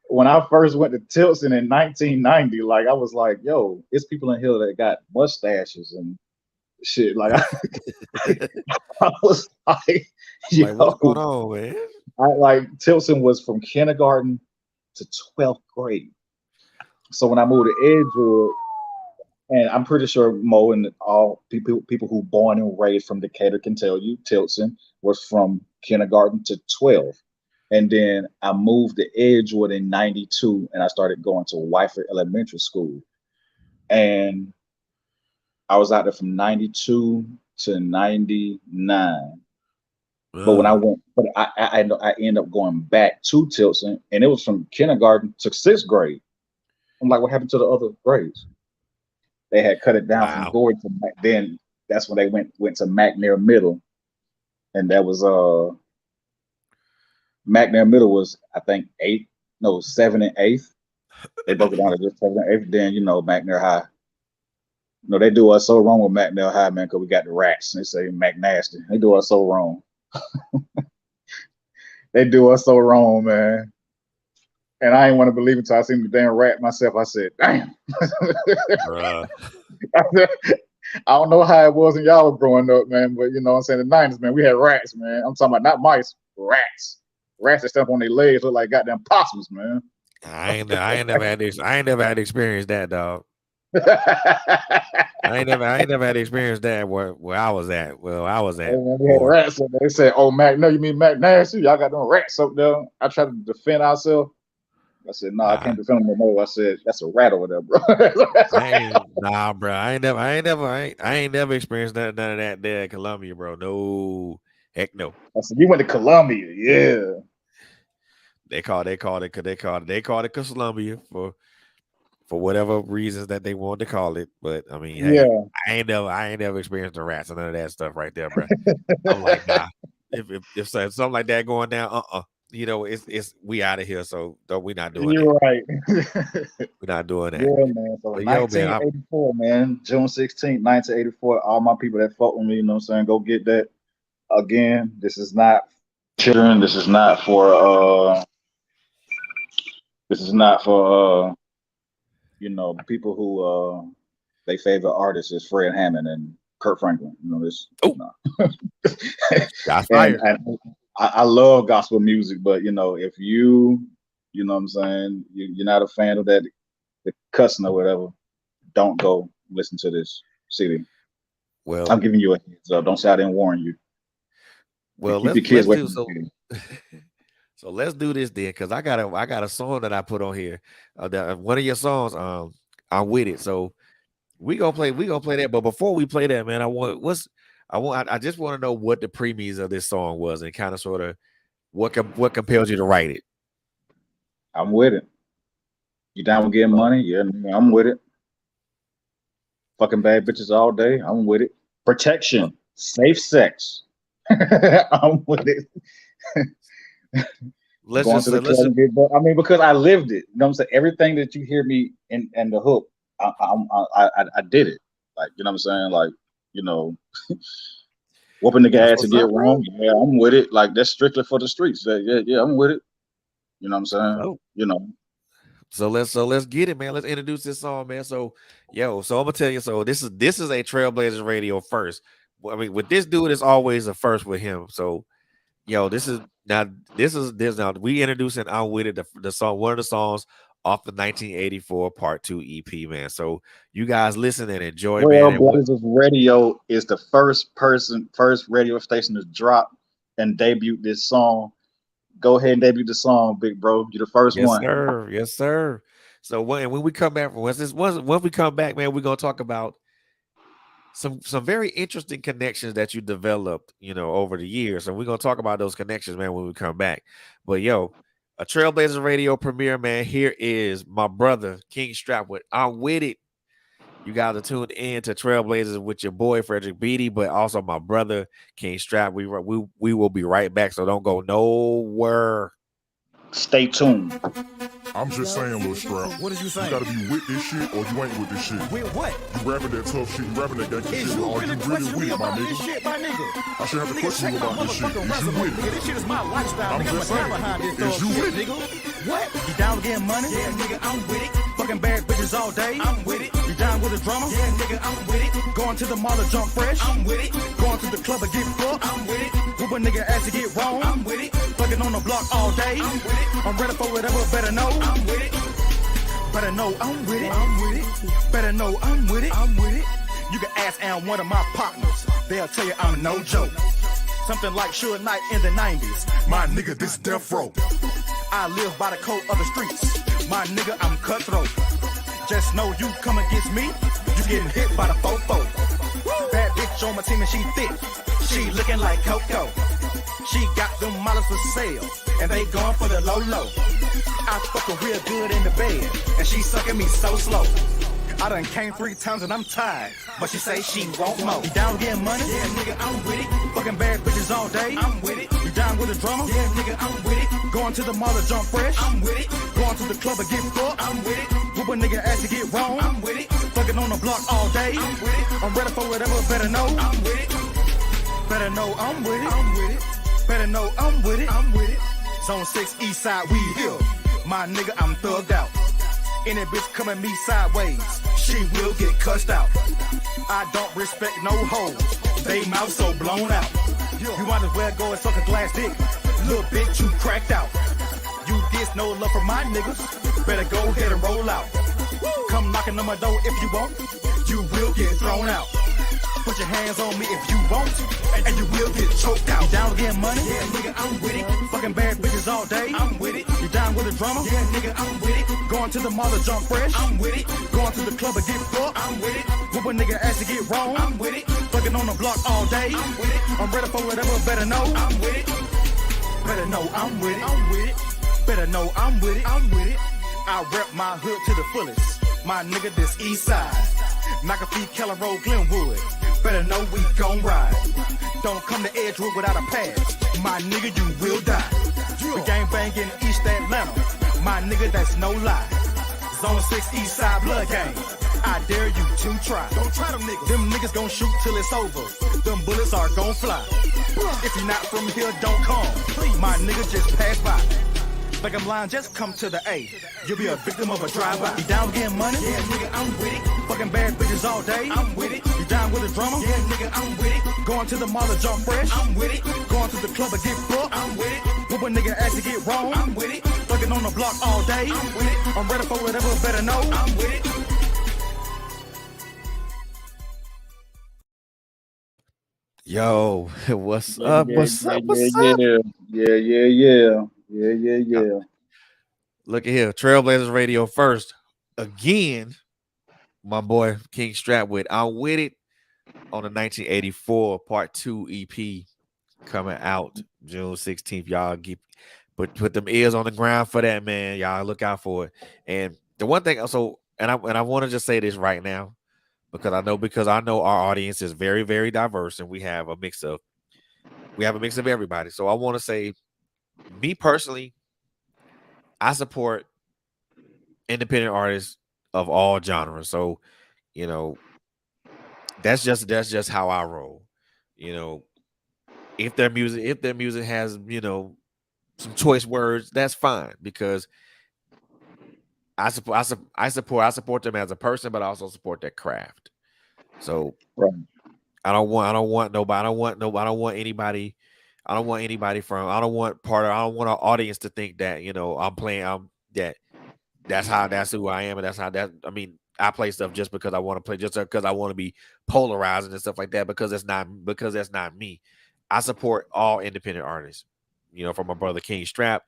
when I first went to Tilson in 1990, like, I was like, yo, it's people in here that got mustaches and shit. Like, I was like, what's going on, man? Tilson was from kindergarten to 12th grade. So when I moved to Edgewood, and I'm pretty sure Mo and all people who born and raised from Decatur can tell you, Tilson was from kindergarten to 12. And then I moved to Edgewood in 92, and I started going to Wyford Elementary School. And I was out there from 92 to 99. But when I ended up going back to Tilson, and it was from kindergarten to 6th grade. I'm like, what happened to the other grades? They had cut it down from Gordon to then. That's when they went to McNair Middle, and that was McNair Middle was, I think, 7 and 8th. They broke it down to just 7 and 8th. Then McNair High. They do us so wrong with McNair High, man, because we got the rats. They say McNasty. They do us so wrong. They do us so wrong, man. And I ain't want to believe it until I seen the damn rat myself. I said, damn. I don't know how it was when y'all were growing up, man, but you know what I'm saying, the 90s, man, we had rats, man. I'm talking about not mice, rats. Rats that step on their legs look like goddamn possums, man. I ain't never had to experience that, dog. I ain't never had to experience that where I was at. Well, I was at. Hey, man, we had rats up there. They said, oh, Mac, no, you mean Mac Nasty? Y'all got them rats up there. I tried to defend ourselves. I said, no, I can't defend him no more. I said, that's a rat over there, bro. Bro. I ain't never experienced none of that there in Colombia, bro. No, heck no. I said, you went to Colombia, yeah. They called it Colombia for whatever reasons that they wanted to call it. But I mean, hey, yeah. I ain't never experienced the rats and none of that stuff right there, bro. I'm like, nah. If something like that going down, you know, it's we out of here. So we not doing You're right. We're not doing that. Yeah, man. So 1984, man, June 16th, 1984. All my people that fought with me, you know what I'm saying? Go get that. Again, this is not children. This is not for you know, people who they favorite artists is Fred Hammond and Kurt Franklin. You know this. Oh, no. and I love gospel music, but you know, if you know what I'm saying, you're not a fan of that, the cussing or whatever, don't go listen to this CD. Well, I'm giving you a heads up. Don't say I didn't warn you. Well, let's do so. So let's do this then, because I got a song that I put on here. One of your songs, I'm with it. So we gonna play that. But before we play that, man, I just want to know what the premise of this song was and kind of sort of what compels you to write it. I'm with it. You down with getting money? Yeah, I'm with it. Fucking bad bitches all day. I'm with it. Protection, safe sex. I'm with it. I mean, because I lived it. You know what I'm saying? Everything that you hear me in the hook, I did it. Like, you know what I'm saying? Like, you know, whooping the gas to get wrong. Yeah, I'm with it. Like, that's strictly for the streets. Yeah, I'm with it. You know what I'm saying? Oh. You know. So let's get it, man. Let's introduce this song, man. So I'm gonna tell you. So this is a TrailBlazerz Radio first. I mean, with this dude, it's always a first with him. So, this is we introducing I'm with it, the song, one of the songs off the 1984 Part 2 EP, man. So you guys listen and enjoy, man. TrailBlazerz Radio is the first radio station to drop and debut this song. Go ahead and debut the song, big bro. You're the first one. Yes, sir. So when we come back once we come back, man, we're gonna talk about some very interesting connections that you developed, over the years. And we're gonna talk about those connections, man, when we come back. But a TrailBlazerz Radio premiere, man. Here is my brother King Strap with I'm With It. You guys are tuned in to TrailBlazerz with your boy Frederick Beatty, but also my brother King Strap. We will be right back, so don't go nowhere. Stay tuned. I'm just saying, little Strap. What did you say? You gotta be with this shit or you ain't with this shit. With what? You rapping that tough shit, you rapping that gangster shit. You Are you really with it, my nigga? Shit, my nigga? I should have to question you about this shit. Is you with it? This shit is my lifestyle. I'm just saying. Is you with it? Nigga. What? You down to getting money? Yeah, nigga, I'm with it. Fucking bad bitches all day. I'm with it. You down with the drama? Yeah, nigga, I'm with it. Going to the mall to jump fresh? I'm with it. Going to the club to get fucked? I'm with it. Whoop a nigga ass to get wrong? I'm with it. Fucking on the block all day? I'm with it. I'm ready for whatever, better know. I'm with it. Better know I'm with it. I'm with it. Better know I'm with it. I'm with it. You can ask Am, one of my partners. They'll tell you I'm no joke. Something like Suge Knight in the 90s. My nigga, this death row. I live by the code of the streets. My nigga, I'm cutthroat. Just know you come against me, you getting hit by the fofo. Bad bitch on my team and she thick. She looking like Coco. She got them models for sale, and they going for the low. I fuck her real good in the bed, and she sucking me so slow. I done came 3 times and I'm tired, but she say she want more. You down getting money? Yeah, nigga, I'm with it. Fucking bad bitches all day? I'm with it. You down with the drama? Yeah, nigga, I'm with it. Going to the mall to jump fresh? I'm with it. Going to the club to get fucked? I'm with it. Whoop a nigga ass to get wrong? I'm with it. Fucking on the block all day? I'm with it. I'm ready for whatever, better know. I'm with it. Better know I'm with it. I'm with it. Better know I'm with it. I'm with it. Zone 6 East Side, we here. My nigga, I'm thugged out. Any bitch coming me sideways, she will get cussed out. I don't respect no hoes, they mouth so blown out. You might as well go and suck a glass dick. Little bitch, you cracked out. You diss no love for my niggas, better go ahead and roll out. Come knocking on my door if you want, you will get thrown out. Put your hands on me if you want, and you will get choked out. You down to get money? Yeah, nigga, I'm with it. Fucking bad bitches all day? I'm with it. You down with with a drummer? Yeah, nigga, I'm with it. Going to the mall to jump fresh? I'm with it. Going to the club to get fucked? I'm with it. Whoop a nigga ass to get wrong? I'm with it. Fucking on the block all day? I'm with it. I'm ready for whatever, better know? I'm with it. Better know I'm with it. I'm with it. Better know I'm with it. I'm with it. I rep my hood to the fullest. My nigga, this east side. McAfee, Keller Road, Glenwood. Better know we gon' ride. Don't come to Edgewood without a pass. My nigga, you will die. We gang bang in East Atlanta. My nigga, that's no lie. Zone 6 East Side Blood Gang. I dare you to try. Don't try them niggas. Them niggas gon' shoot till it's over. Them bullets are gon' fly. If you're not from here, don't come. My nigga just pass by. Like I'm lying, just come to the A. You'll be a victim of a drive-by. You down getting money? Yeah, nigga, I'm with it. Fucking bad bitches all day? I'm with it. You down with a drummer? Yeah, nigga, I'm with it. Going to the mall to jump fresh? I'm with it. Going to the club to get fucked? I'm with it. Whoop a nigga ass to get wrong? I'm with it. Fucking on the block all day? I'm with it. I'm ready for whatever, better know? I'm with it. Yo, what's up? What's up? What's up? Yeah. Look at here, TrailBlazerz Radio first again. My boy King Strap with I'm with it on the 1984 Part 2 EP coming out June 16th. Y'all put them ears on the ground for that, man. Y'all look out for it. And the one thing, so and I want to just say this right now because I know our audience is very, very diverse and we have a mix of everybody. So I want to say, me personally, I support independent artists of all genres. So, you know, that's just how I roll. You know, if their music has, you know, some choice words, that's fine because I support them as a person, but I also support their craft. So Right. I don't want anybody I don't want our audience to think that, you know, that's who I am, and I mean, I play stuff just because I want to play, just because I want to be polarizing and stuff like that, because that's not me. I support all independent artists, you know, from my brother King Strap.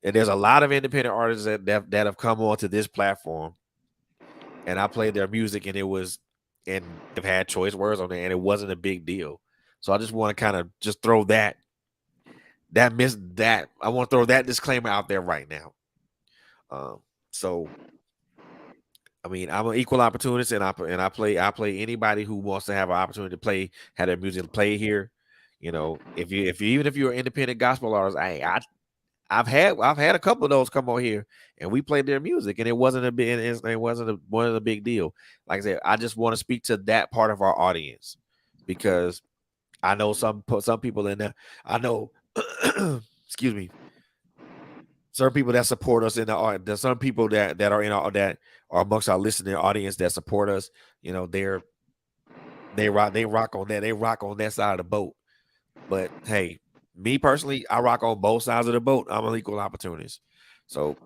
And there's a lot of independent artists that have come onto this platform, and I played their music, and they've had choice words on there, and it wasn't a big deal. So I just want to kind of just throw I want to throw that disclaimer out there right now. So I mean, I'm an equal opportunist, and I play anybody who wants to have an opportunity to have their music play here. You know, if you're an independent gospel artist, I've had a couple of those come on here, and we played their music, and it wasn't a big deal. Like I said, I just want to speak to that part of our audience because I know some people in there. I know, excuse me, certain people that support us in the art. There's some people that are amongst our listening audience that support us. You know, they rock on that side of the boat. But hey, me personally, I rock on both sides of the boat. I'm an equal opportunist. So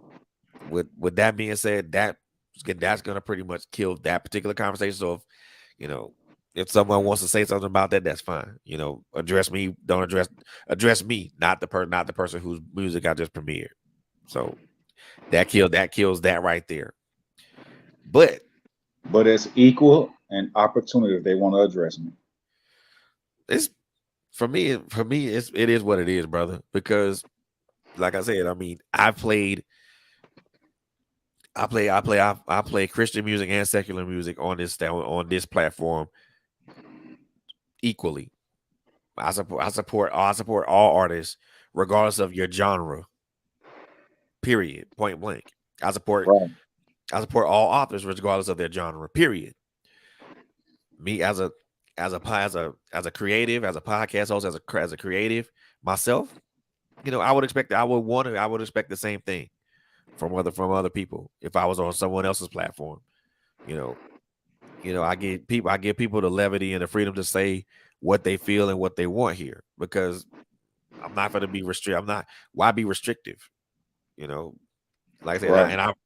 with that being said, that's gonna pretty much kill that particular conversation. So if someone wants to say something about that, that's fine. You know, address me. Don't address me, not the person whose music I just premiered. So that kills that right there. But it's equal and opportunity if they want to address me. It's for me, it is what it is, brother. Because, like I said, I mean, I play Christian music and secular music on this platform equally. I support all artists, regardless of your genre. Period. Point blank. I support all authors, regardless of their genre. Period. Me as a creative, as a podcast host, as a creative myself, you know, I would expect the same thing from other people if I was on someone else's platform. You know, I give people the levity and the freedom to say what they feel and what they want here, because I'm not going to be why be restrictive? You know, like I said, right.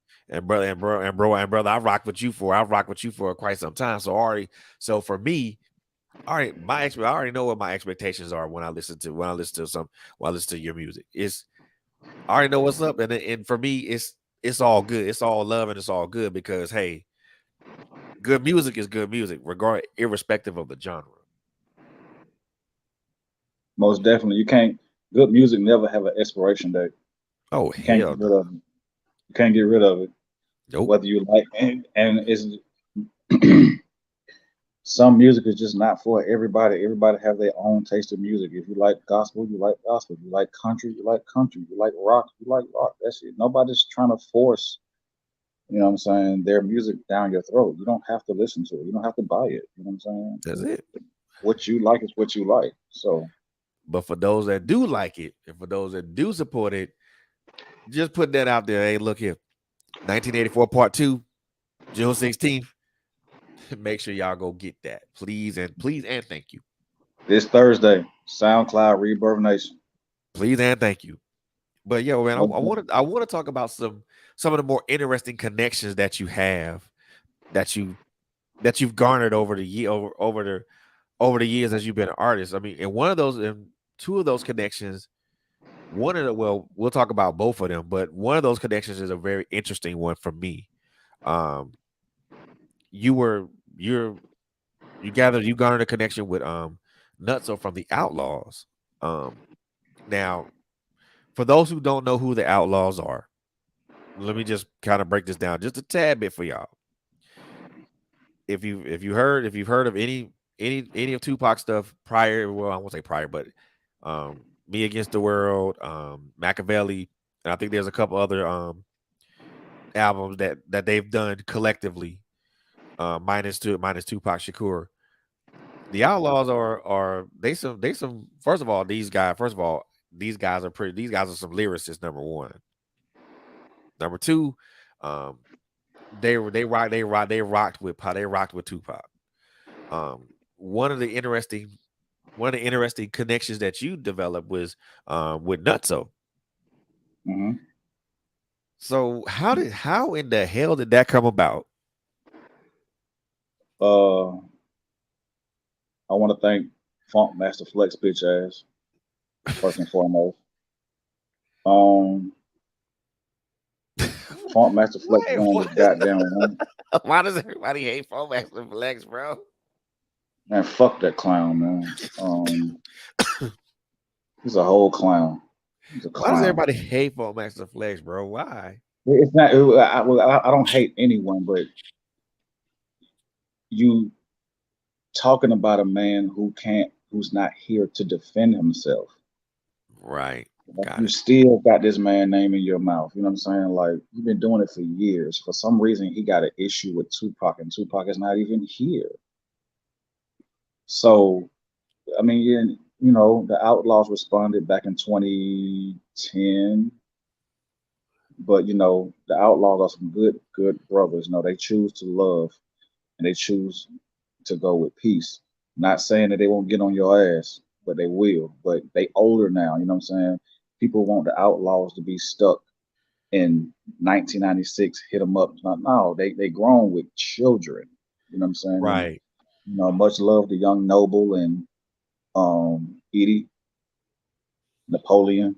Brother, I rock with you for quite some time. So for me, all right, I already know what my expectations are when I listen to your music. It's I already know what's up, and for me, it's all good. It's all love and it's all good because hey, good music is good music, irrespective of the genre. Most definitely. You can't. Good music never have an expiration date. Oh You can't hell get rid no, of it. You can't get rid of it. nope. Whether you like and it's some music is just not for everybody. Everybody have their own taste of music. If you like gospel, you like gospel. If you like country, you like country. You like rock, you like rock. That's it. Nobody's trying to force, you know what I'm saying, their music down your throat. You don't have to listen to it. You don't have to buy it. You know what I'm saying? That's it. What you like is what you like. So But for those that do like it, and for those that do support it, just put that out there. Hey, look here, 1984 Part 2, June 16th. Make sure y'all go get that, please and thank you. this Thursday, SoundCloud Rebirth Nation. Please and thank you. But yo, man, I Okay. want to talk about some of the more interesting connections that you have that you've garnered over the years as you've been an artist. I mean, and one of those and two of those connections, we'll talk about both of them, but one of those connections is a very interesting one for me. Um, you garnered a connection with Nutso from the Outlaws. Now, for those who don't know who the Outlaws are, let me just kind of break this down just a tad bit for y'all. If you've heard of any of Tupac's stuff prior, well, I won't say prior, but Me Against the World, Machiavelli, and I think there's a couple other albums that they've done collectively, minus Tupac Shakur. The Outlaws are they some first of all, these guys are some lyricists, number one. Number two, they rocked with Tupac. One of the interesting connections that you developed was with Nutso. Mm-hmm. So how in the hell did that come about? I want to thank Funk Master Flex bitch ass first and foremost. Funk Master Flex ran this goddamn room. Why does everybody hate Funk Master Flex, bro? Man, fuck that clown, man. He's a whole clown. He's a Why does clown. everybody hate Funk Master Flex, bro? Why? It's not. I don't hate anyone, but you talking about a man who's not here to defend himself. Right. You still got this man name in your mouth. You know what I'm saying? Like, you've been doing it for years. For some reason, he got an issue with Tupac, and Tupac is not even here. So, I mean, the Outlaws responded back in 2010. But, the Outlaws are some good brothers. They choose to love, and they choose to go with peace. Not saying that they won't get on your ass, but they will. But they older now, you know what I'm saying? People want the Outlaws to be stuck in 1996, hit them up. No, they grown with children. You know what I'm saying? Right. And, much love to Young Noble and Edie, Napoleon,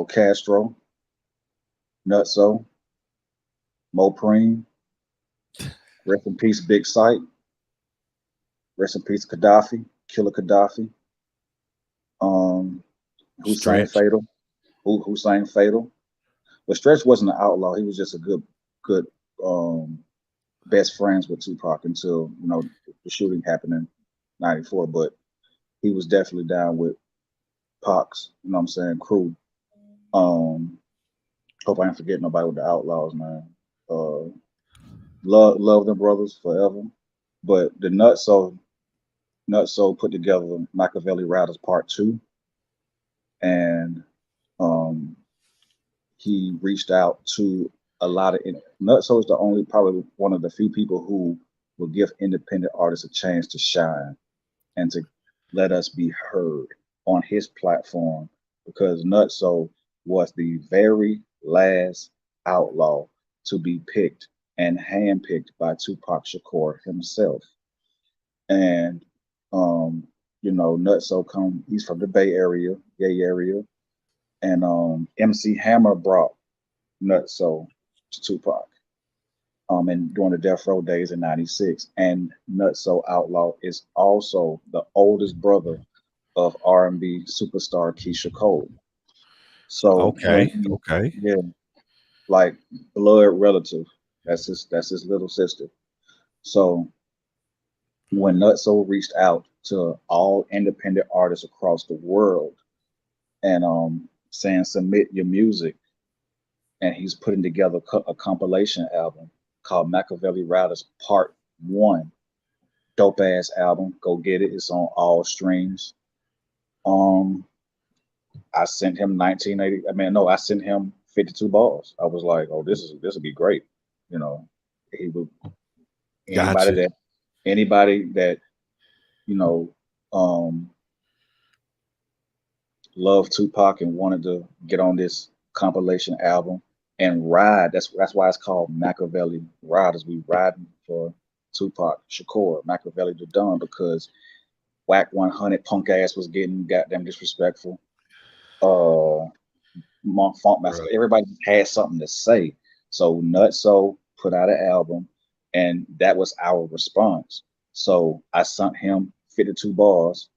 Castro, Nutso, Mopreme. Rest in peace, Big Sight. Rest in peace, Gaddafi, Killer Gaddafi. Hussein Fatal. Hussein Fatal. But Stretch wasn't an outlaw. He was just a good best friends with Tupac until, the shooting happened in 94. But he was definitely down with Pac's, crew. Hope I ain't forgetting nobody with the Outlaws, man. Love them brothers forever. But the Nutso put together Machiavelli Riders Part 2. And he reached out to a lot of Nutso is probably one of the few people who will give independent artists a chance to shine and to let us be heard on his platform, because Nutso was the very last outlaw to be picked and handpicked by Tupac Shakur himself. And Nutso he's from the Bay Area, and MC Hammer brought Nutso to Tupac. And during the Death Row days in '96, and Nutso Outlaw is also the oldest brother of R&B superstar Keisha Cole. So Okay. yeah, like blood relative. That's his little sister. So when Nutso reached out to all independent artists across the world and saying submit your music, and he's putting together a compilation album called Machiavelli Riders Part One. Dope ass album. Go get it. It's on all streams. Um, I sent him 1980. I mean, no, I sent him 52 balls. I was like, oh, this would be great. You know, he would anybody Gotcha. that anybody that you know um loved Tupac and wanted to get on this compilation album and ride. That's why it's called Machiavelli Riders. We riding for Tupac Shakur, Machiavelli the Don, because Whack 100 punk ass was getting goddamn disrespectful. Funk Master, Right. everybody had something to say. So Nutso put out an album, and that was our response. So I sent him 52 bars,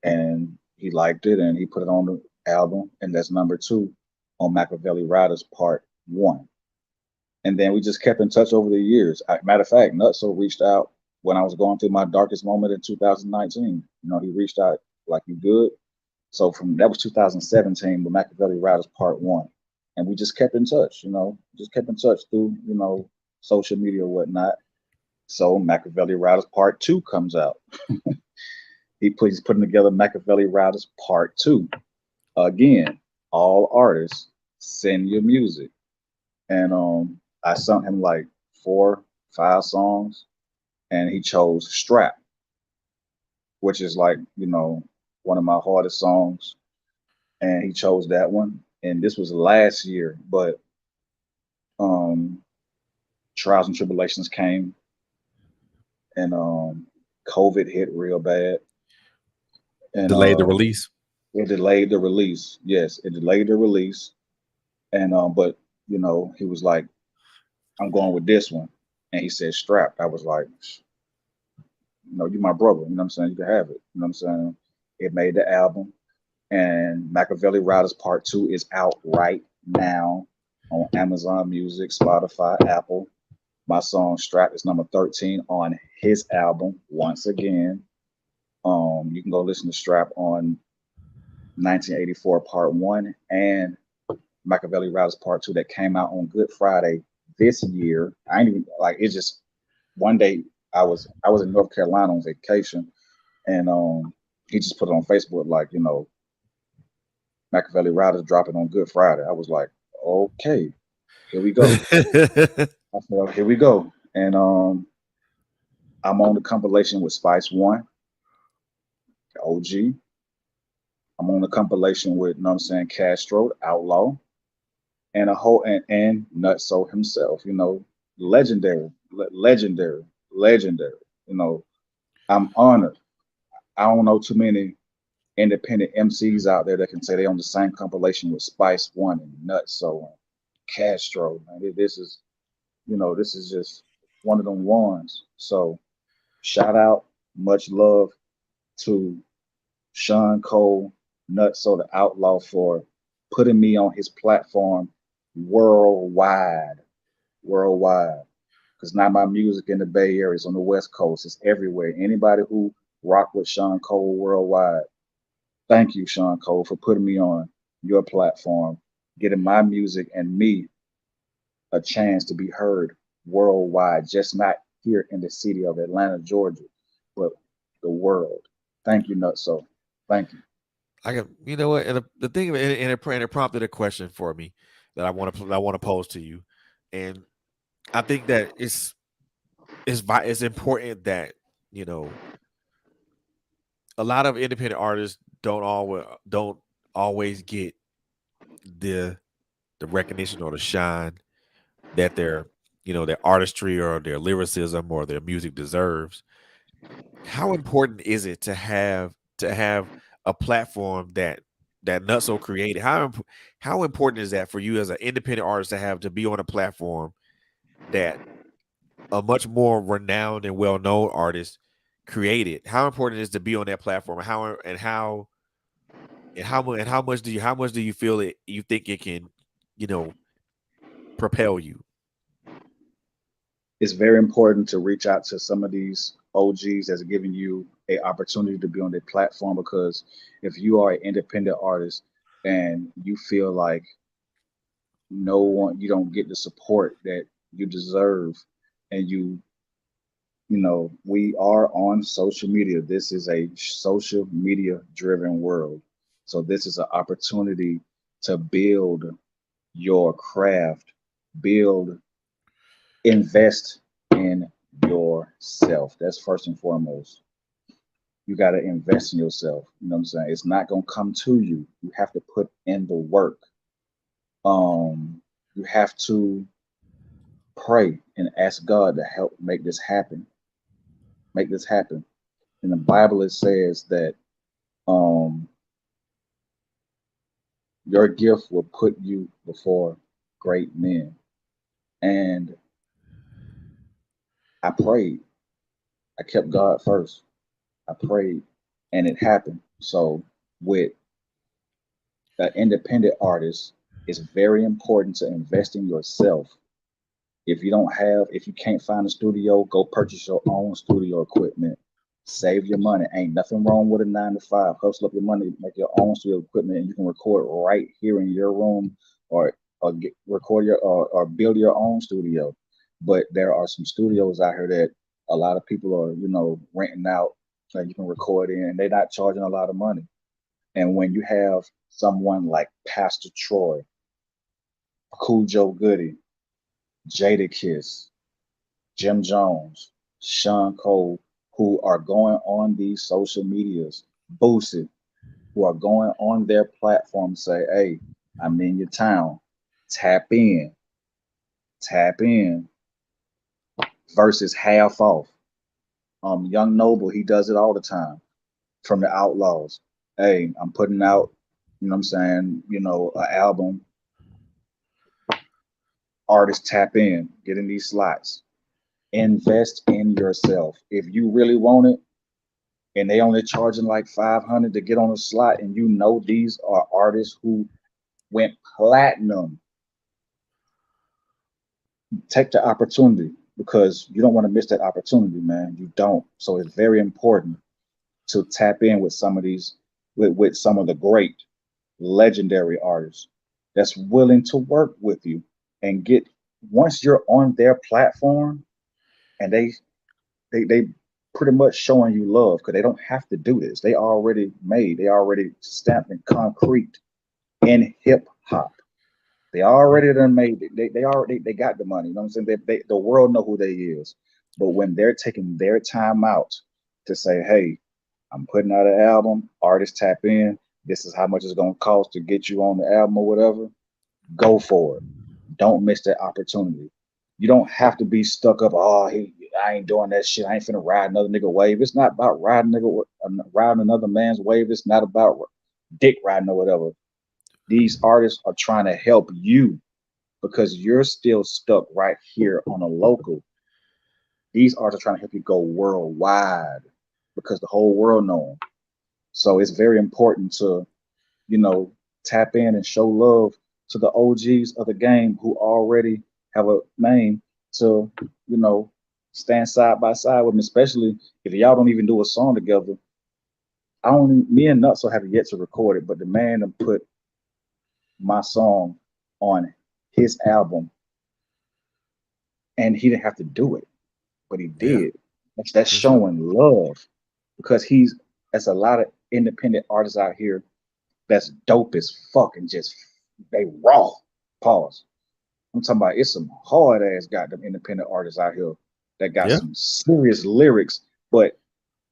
and he liked it, and he put it on the album, and that's number 2 on Machiavelli Riders Part 1. And then we just kept in touch over the years. Matter of fact, Nutso reached out when I was going through my darkest moment in 2019. He reached out like, "You good?" So that was 2017 with Machiavelli Riders Part 1. And we just kept in touch, just kept in touch through, social media or whatnot. So Machiavelli Riders Part 2 comes out. He's putting together Machiavelli Riders Part 2. Again, all artists send your music. And I sent him like 4-5 songs, and he chose Strap, which is like, one of my hardest songs. And he chose that one. And this was last year, but trials and tribulations came, and COVID hit real bad. And Delayed the release. it delayed the release. Yes, it delayed the release. And but he was like, "I'm going with this one," and he said Strapped. I was like, "You my brother. You know what I'm saying? You can have it." You know what I'm saying? It made the album, and Machiavelli Riders Part 2 is out right now on Amazon Music, Spotify, Apple. My song Strap is number 13 on his album. Once again, you can go listen to Strap on 1984 Part 1 and Machiavelli Riders Part 2 that came out on Good Friday this year. I ain't even like, it's just one day I was in North Carolina on vacation, and he just put it on Facebook like, Machiavelli Riders dropping on Good Friday. I was like, okay, here we go. I said, "Oh, here we go." And I'm on the compilation with Spice One, OG. I'm on the compilation with, Castro, Outlaw, and and Nutso himself. Legendary, legendary, legendary. I'm honored. I don't know too many independent MCs out there that can say they on the same compilation with Spice One and Nutso and Castro. Man, this is just one of them ones. So shout out, much love to Sean Cole, Nutso the Outlaw, for putting me on his platform worldwide. Because now my music in the Bay Area is on the West Coast. It's everywhere. Anybody who rock with Sean Cole worldwide, thank you, Sean Cole, for putting me on your platform, getting my music and me a chance to be heard worldwide, just not here in the city of Atlanta, Georgia, but the world. Thank you, Nutso. Thank you. You know what? And the thing, and it prompted a question for me that I want to pose to you, and I think that it's important that a lot of independent artists don't always get the recognition or the shine that their artistry or their lyricism or their music deserves. how important is it to have a platform that Nutso created? How important is that for you as an independent artist to be on a platform that a much more renowned and well-known artist created? How important is to be on that platform? How much do you feel it you think it can, you know, propel you? It's very important to reach out to some of these OGs that's giving you a opportunity to be on their platform, because if you are an independent artist and you feel like you don't get the support that you deserve, and we are on social media. This is a social media driven world. So this is an opportunity to build your craft, build, invest in yourself. That's first and foremost. You got to invest in yourself. You know what I'm saying? It's not going to come to you. You have to put in the work. You have to pray and ask God to help make this happen. Make this happen. In the Bible, it says that your gift will put you before great men. And I prayed. I kept God first. I prayed, and it happened. So with an independent artist, it's very important to invest in yourself. If you can't find a studio, go purchase your own studio equipment. Save your money. Ain't nothing wrong with a 9 to 5. Hustle up your money, make your own studio equipment, and you can record right here in your room, or or build your own studio. But there are some studios out here that a lot of people are, renting out that you can record in, and they're not charging a lot of money. And when you have someone like Pastor Troy, Khujo Goodie, Jadakiss, Jim Jones, Sean Cole, who are going on these social medias, Boosie, who are going on their platform, say, hey, I'm in your town. Tap in. Versus half off. Young Noble, he does it all the time from the Outlaws. Hey, I'm putting out, an album. Artists tap in, get in these slots. Invest in yourself. If you really want it, and they only charging like $500 to get on a slot, and these are artists who went platinum, take the opportunity, because you don't want to miss that opportunity, man. You don't. So it's very important to tap in with some of these, with some of the great legendary artists that's willing to work with you, and once you're on their platform, and they pretty much showing you love, because they don't have to do this. They already stamped in concrete in hip hop. They already done made it. They got the money. You know what I'm saying? The world know who they is. But when they're taking their time out to say, hey, I'm putting out an album, artists tap in, this is how much it's gonna cost to get you on the album or whatever, go for it. Don't miss that opportunity. You don't have to be stuck up, I ain't doing that shit. I ain't finna ride another nigga wave. It's not about riding another man's wave. It's not about dick riding or whatever. These artists are trying to help you, because you're still stuck right here on a local. These artists are trying to help you go worldwide, because the whole world know them. So it's very important to, tap in and show love to the OGs of the game who already have a name, to, stand side by side with them, especially if y'all don't even do a song together. Me and Nutso have yet to record it, but the man that put my song on his album, and he didn't have to do it, but he did. Yeah. That's showing love, because there's a lot of independent artists out here that's dope as fuck, and just they raw. Pause. I'm talking about, it's some hard ass goddamn independent artists out here that got some serious lyrics, but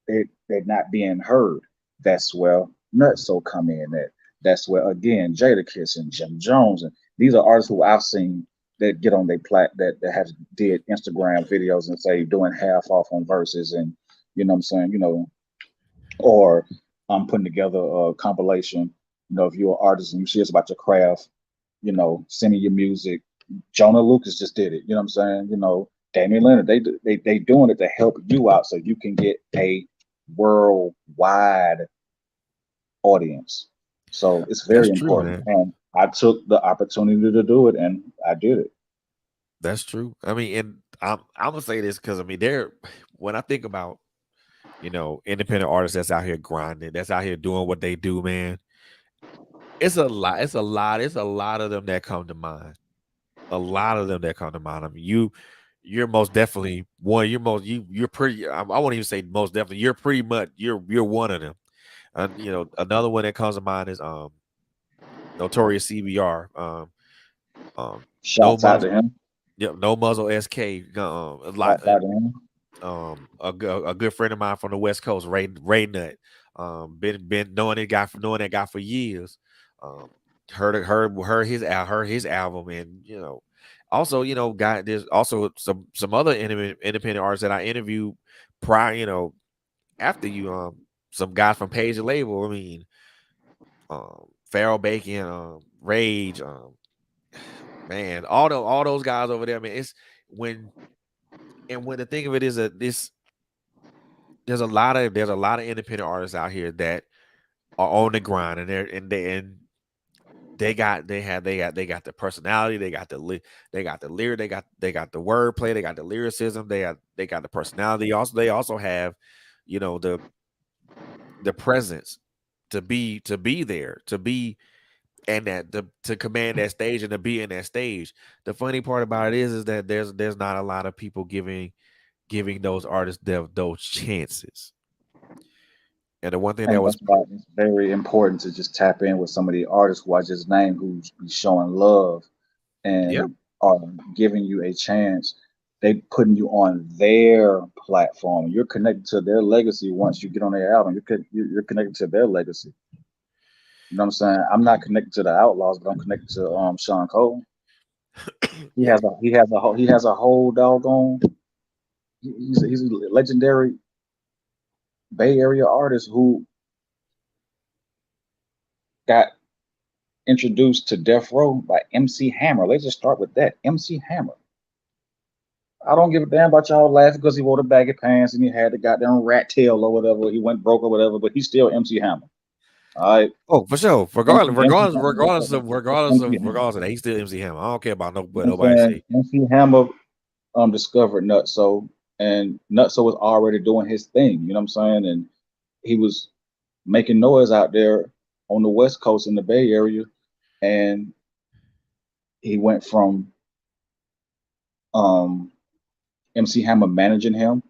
they're not being heard. That's where Nutso come in at. That's where, again, Jadakiss and Jim Jones, and these are artists who I've seen that get on their that have did Instagram videos and say doing half off on verses, and You know what I'm saying? You know, or I'm putting together a compilation. You know, if you're an artist and you serious about your craft, you know, send me your music. Jonah Lucas just did it. You know what I'm saying? You know, Damian Leonard, they doing it to help you out so you can get a worldwide audience. So it's That's very true, important. man. And I took the opportunity to do it, and I did it. That's true. I mean, and I'm gonna say this because I mean, when I think about independent artists that's out here grinding, that's out here doing what they do, man. It's a lot. It's a lot. It's a lot of them that come to mind. A lot of them that come to mind. I mean, you're most definitely one. You're pretty. I won't even say most definitely. You're pretty much you're one of them. And another one that comes to mind is Notorious CBR. No Shouts out to muzzle. him. Yep, no muzzle. SK. A lot. Shouts out to him. A good friend of mine from the West Coast, Ray Nut. Been knowing that guy for years. Heard his album, and also there's also some other independent artists that I interviewed prior, after you some guys from Page Label. I mean, Pharaoh Bacon, Rage, man, all those guys over there. I mean, it's when the thing of it is that there's a lot of independent artists out here that are on the grind, and they got the personality, they got the lyric, they got the wordplay, they got the lyricism, they got the personality. They also have the presence to be there, to be and to command that stage and to be in that stage. The funny part about it is that there's not a lot of people giving those artists those chances. And the one thing that And was that's why it's very important to just tap in with some of the artists who I just named, who's be showing love Yep. and are giving you a chance. They putting you on their platform. You're connected to their legacy once you get on their album. You're connected to their legacy. You know what I'm saying? I'm not connected to the Outlaws, but I'm connected to Sean Cole. He Yep. has a whole doggone. He's a legendary Bay Area artist who got introduced to Death Row by MC Hammer. Let's just start with that. MC Hammer. I don't give a damn about y'all laughing because he wore the baggy pants and he had the goddamn rat tail or whatever. He went broke or whatever, but he's still MC Hammer. All right. Oh, for sure. Regardless of that, he's still MC Hammer. I don't care about nobody say. MC Hammer discovered Nutso, and Nutso was already doing his thing. You know what I'm saying? And he was making noise out there on the West Coast in the Bay Area, and he went from MC Hammer managing him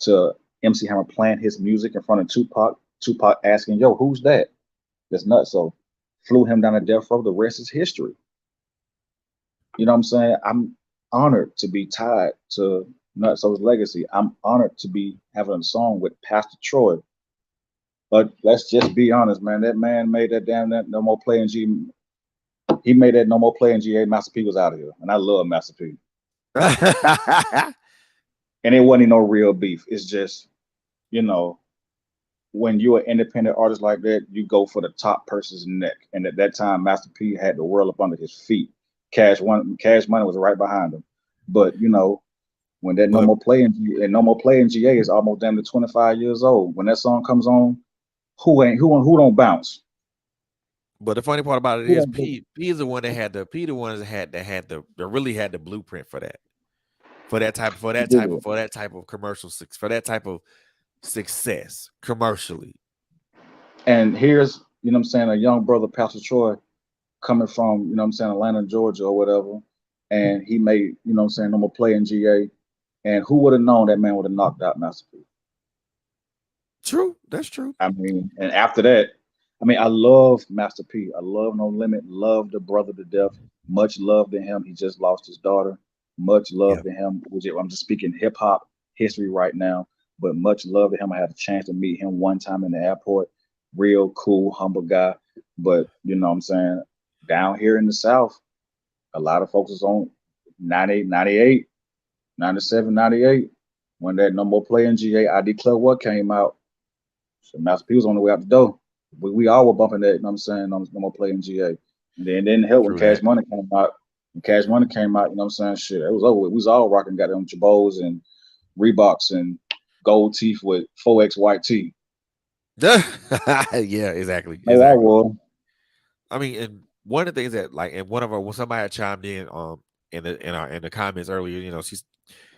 to MC Hammer playing his music in front of Tupac. Tupac asking, "Yo, who's that?" That's Nutso. Flew him down to Death Row. The rest is history. You know what I'm saying? I'm honored to be tied to Nutso's legacy. I'm honored to be having a song with Pastor Troy. But let's just be honest, man. That man made that No More Playing G. He made that No More Playing GA. Master P was out of here, and I love Master P. And it wasn't no real beef. It's just, when you're an independent artist like that, you go for the top person's neck. And at that time, Master P had the world up under his feet. Cash Money was right behind him. But when that No More Playing GA is almost damn to 25 years old, when that song comes on, who don't bounce? But the funny part about it is P is the one that had the really had the blueprint for that. For that type of commercial, for that type of success commercially. And here's, a young brother, Pastor Troy, coming from, Atlanta, Georgia or whatever. And he made, No More Playing GA. And who would have known that man would have knocked out Master P? True. That's true. I mean, and after that, I love Master P. I love No Limit. Love the brother to death. Much love to him. He just lost his daughter. Much love to him. I'm just speaking hip hop history right now, but much love to him. I had a chance to meet him one time in the airport. Real cool, humble guy. But you know what I'm saying? Down here in the South, a lot of folks is on 98, 97, 98. When that No More Playing GA, I Declare What came out, so Master P was on the way out the door. We all were bumping that, you know what I'm saying? No More Playing GA. And then it didn't help when True Cash that. Money came out. When Cash Money came out, you know what I'm saying? Shit, it was over with. We was all rocking goddamn Jabos and Reeboks and gold teeth with 4X white teeth. Yeah, exactly. No, I was. I mean, and one of the things that like, and one of our when somebody had chimed in in the comments earlier, you know,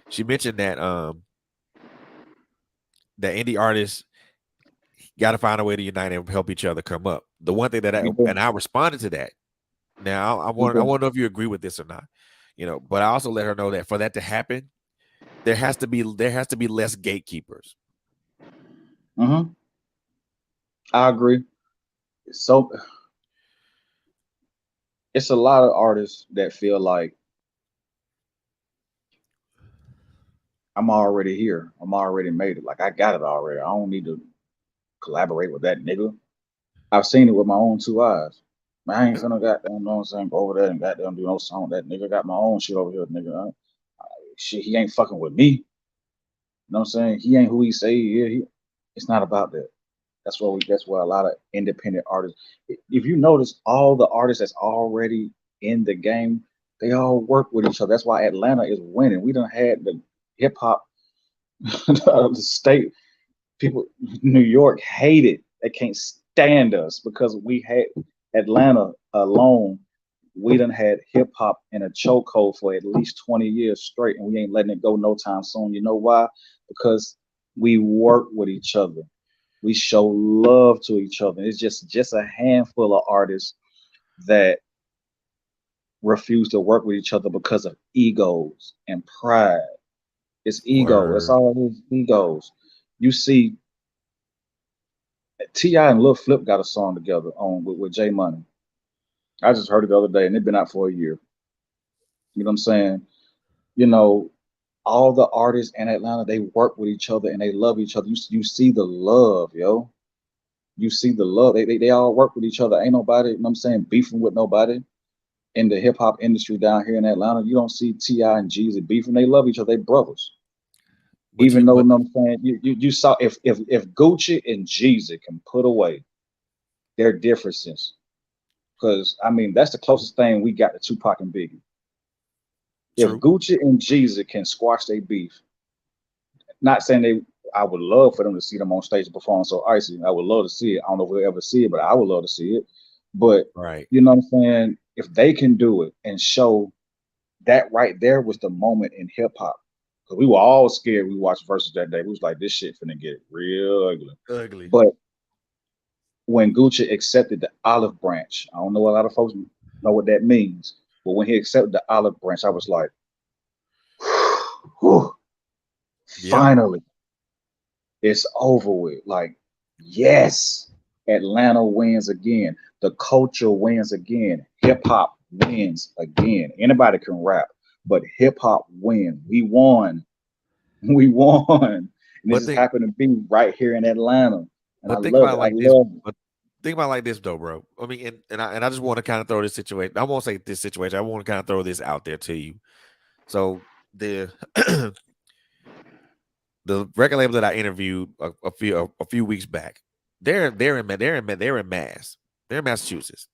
she mentioned that that indie artists got to find a way to unite and help each other come up. The one thing that I responded to that. Now I want to know if you agree with this or not, you know, but I also let her know that for that to happen, there has to be less gatekeepers. Mm-hmm. I agree. So it's a lot of artists that feel like I'm already here. I'm already made it. Like I got it already. I don't need to collaborate with that nigga. I've seen it with my own two eyes. Man, I ain't finna goddamn, you know what I'm saying, go over there and goddamn do no song with that nigga. Got my own shit over here, nigga. Shit, he ain't fucking with me. You know what I'm saying? He ain't who he say he is. It's not about that. That's why a lot of independent artists. If you notice, all the artists that's already in the game, they all work with each other. That's why Atlanta is winning. We done had the hip hop the state people. New York hate it. They can't stand us because we had Atlanta alone. We done had hip hop in a chokehold for at least 20 years straight, and we ain't letting it go no time soon. You know why? Because we work with each other. We show love to each other. It's just a handful of artists that refuse to work with each other because of egos and pride. It's ego. That's all it is. Egos. You see, T.I. and Lil Flip got a song together on with J Money. I just heard it the other day, and it's been out for a year. You know what I'm saying? You know, all the artists in Atlanta, they work with each other and they love each other. You see the love, yo. You see the love. They all work with each other. Ain't nobody, you know what I'm saying, beefing with nobody in the hip hop industry down here in Atlanta. You don't see T.I. and Jeezy beefing. They love each other. They brothers. Even though, you know what I'm saying, you saw if Gucci and Jeezy can put away their differences, because I mean that's the closest thing we got to Tupac and Biggie. If Gucci and Jeezy can squash their beef, not saying I would love for them to see them on stage performing so icy. I would love to see it. I don't know if we'll ever see it, but I would love to see it. But you know what I'm saying? If they can do it and show that right there was the moment in hip hop. Because we were all scared we watched Versus that day. We was like, this shit finna get real ugly. But when Gucci accepted the olive branch, I don't know a lot of folks know what that means. But when he accepted the olive branch, I was like, whew, finally, it's over with. Like, yes, Atlanta wins again. The culture wins again. Hip hop wins again. Anybody can rap, but hip hop wins. We won. We won. And this just happened to be right here in Atlanta. And I love it. Think about it like this, though, bro. I mean, and I just want to kind of throw this situation. I won't say this situation. I want to kind of throw this out there to you. So the the record label that I interviewed a few weeks back, they're in Mass. They're in Massachusetts.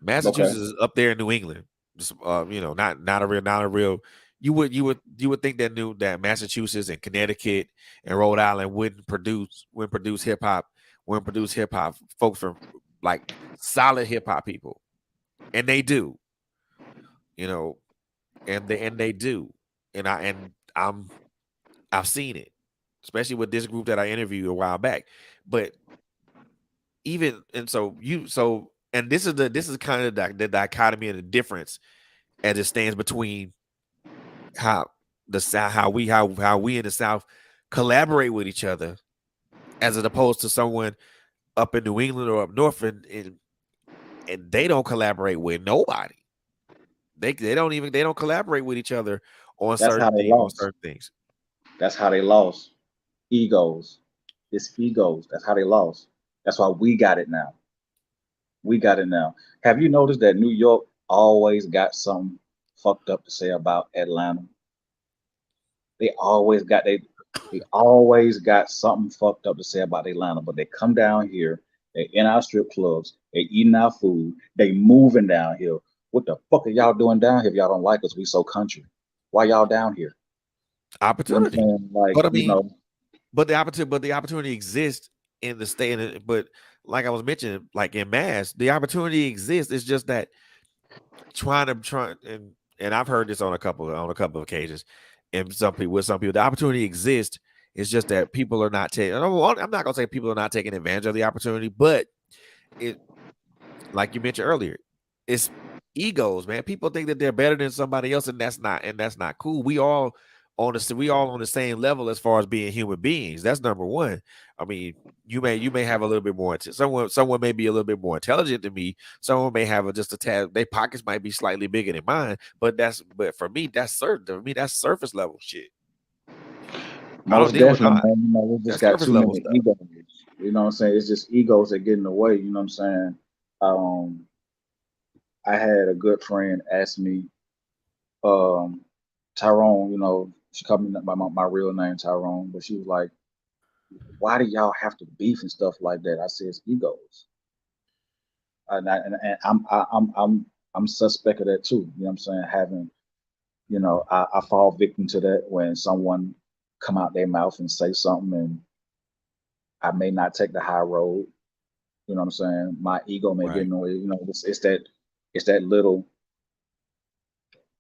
Massachusetts is up there in New England. Just you know, not a real. You would think that Massachusetts and Connecticut and Rhode Island wouldn't produce hip hop. When produce hip hop folks from like solid hip hop people, and they do, you know, and they do, and I've seen it, especially with this group that I interviewed a while back. But even and this is kind of the dichotomy and the difference as it stands between how we in the South collaborate with each other, as opposed to someone up in New England or up north, and they don't collaborate with nobody. They don't collaborate with each other on certain things. That's how they lost. Egos. It's egos. That's how they lost. That's why we got it now. We got it now. Have you noticed that New York always got something fucked up to say about Atlanta? They always got something fucked up to say about Atlanta, but they come down here, they in our strip clubs, they eating our food, they moving down here. What the fuck are y'all doing down here if y'all don't like us? We so country. Why y'all down here? Opportunity. You know what I'm saying? Like, But I mean, you know, but the opportunity exists in the state. But like I was mentioning, like in mass, the opportunity exists. It's just that and I've heard this on a couple of occasions, and with some people, the opportunity exists. It's just that people are not taking. I'm not gonna say people are not taking advantage of the opportunity, but it, like you mentioned earlier, it's egos, man. People think that they're better than somebody else, and that's not cool. We all on the same level as far as being human beings. That's number one. I mean, you may have a little bit more. Someone may be a little bit more intelligent than me. Someone may have just a tad. Their pockets might be slightly bigger than mine. But for me, that's certain. For me, that's surface level shit. I don't most deal with definitely, man. You know, we just that's got surface too level many stuff. egos. You know what I'm saying? It's just egos that get in the way. You know what I'm saying? I had a good friend ask me, Tyrone, you know, she called me by my real name, Tyrone, but she was like, why do y'all have to beef and stuff like that? I said, it's egos. I'm suspect of that too. You know what I'm saying? Having, you know, I fall victim to that when someone come out their mouth and say something and I may not take the high road. You know what I'm saying? My ego may get in the way. You know, it's that little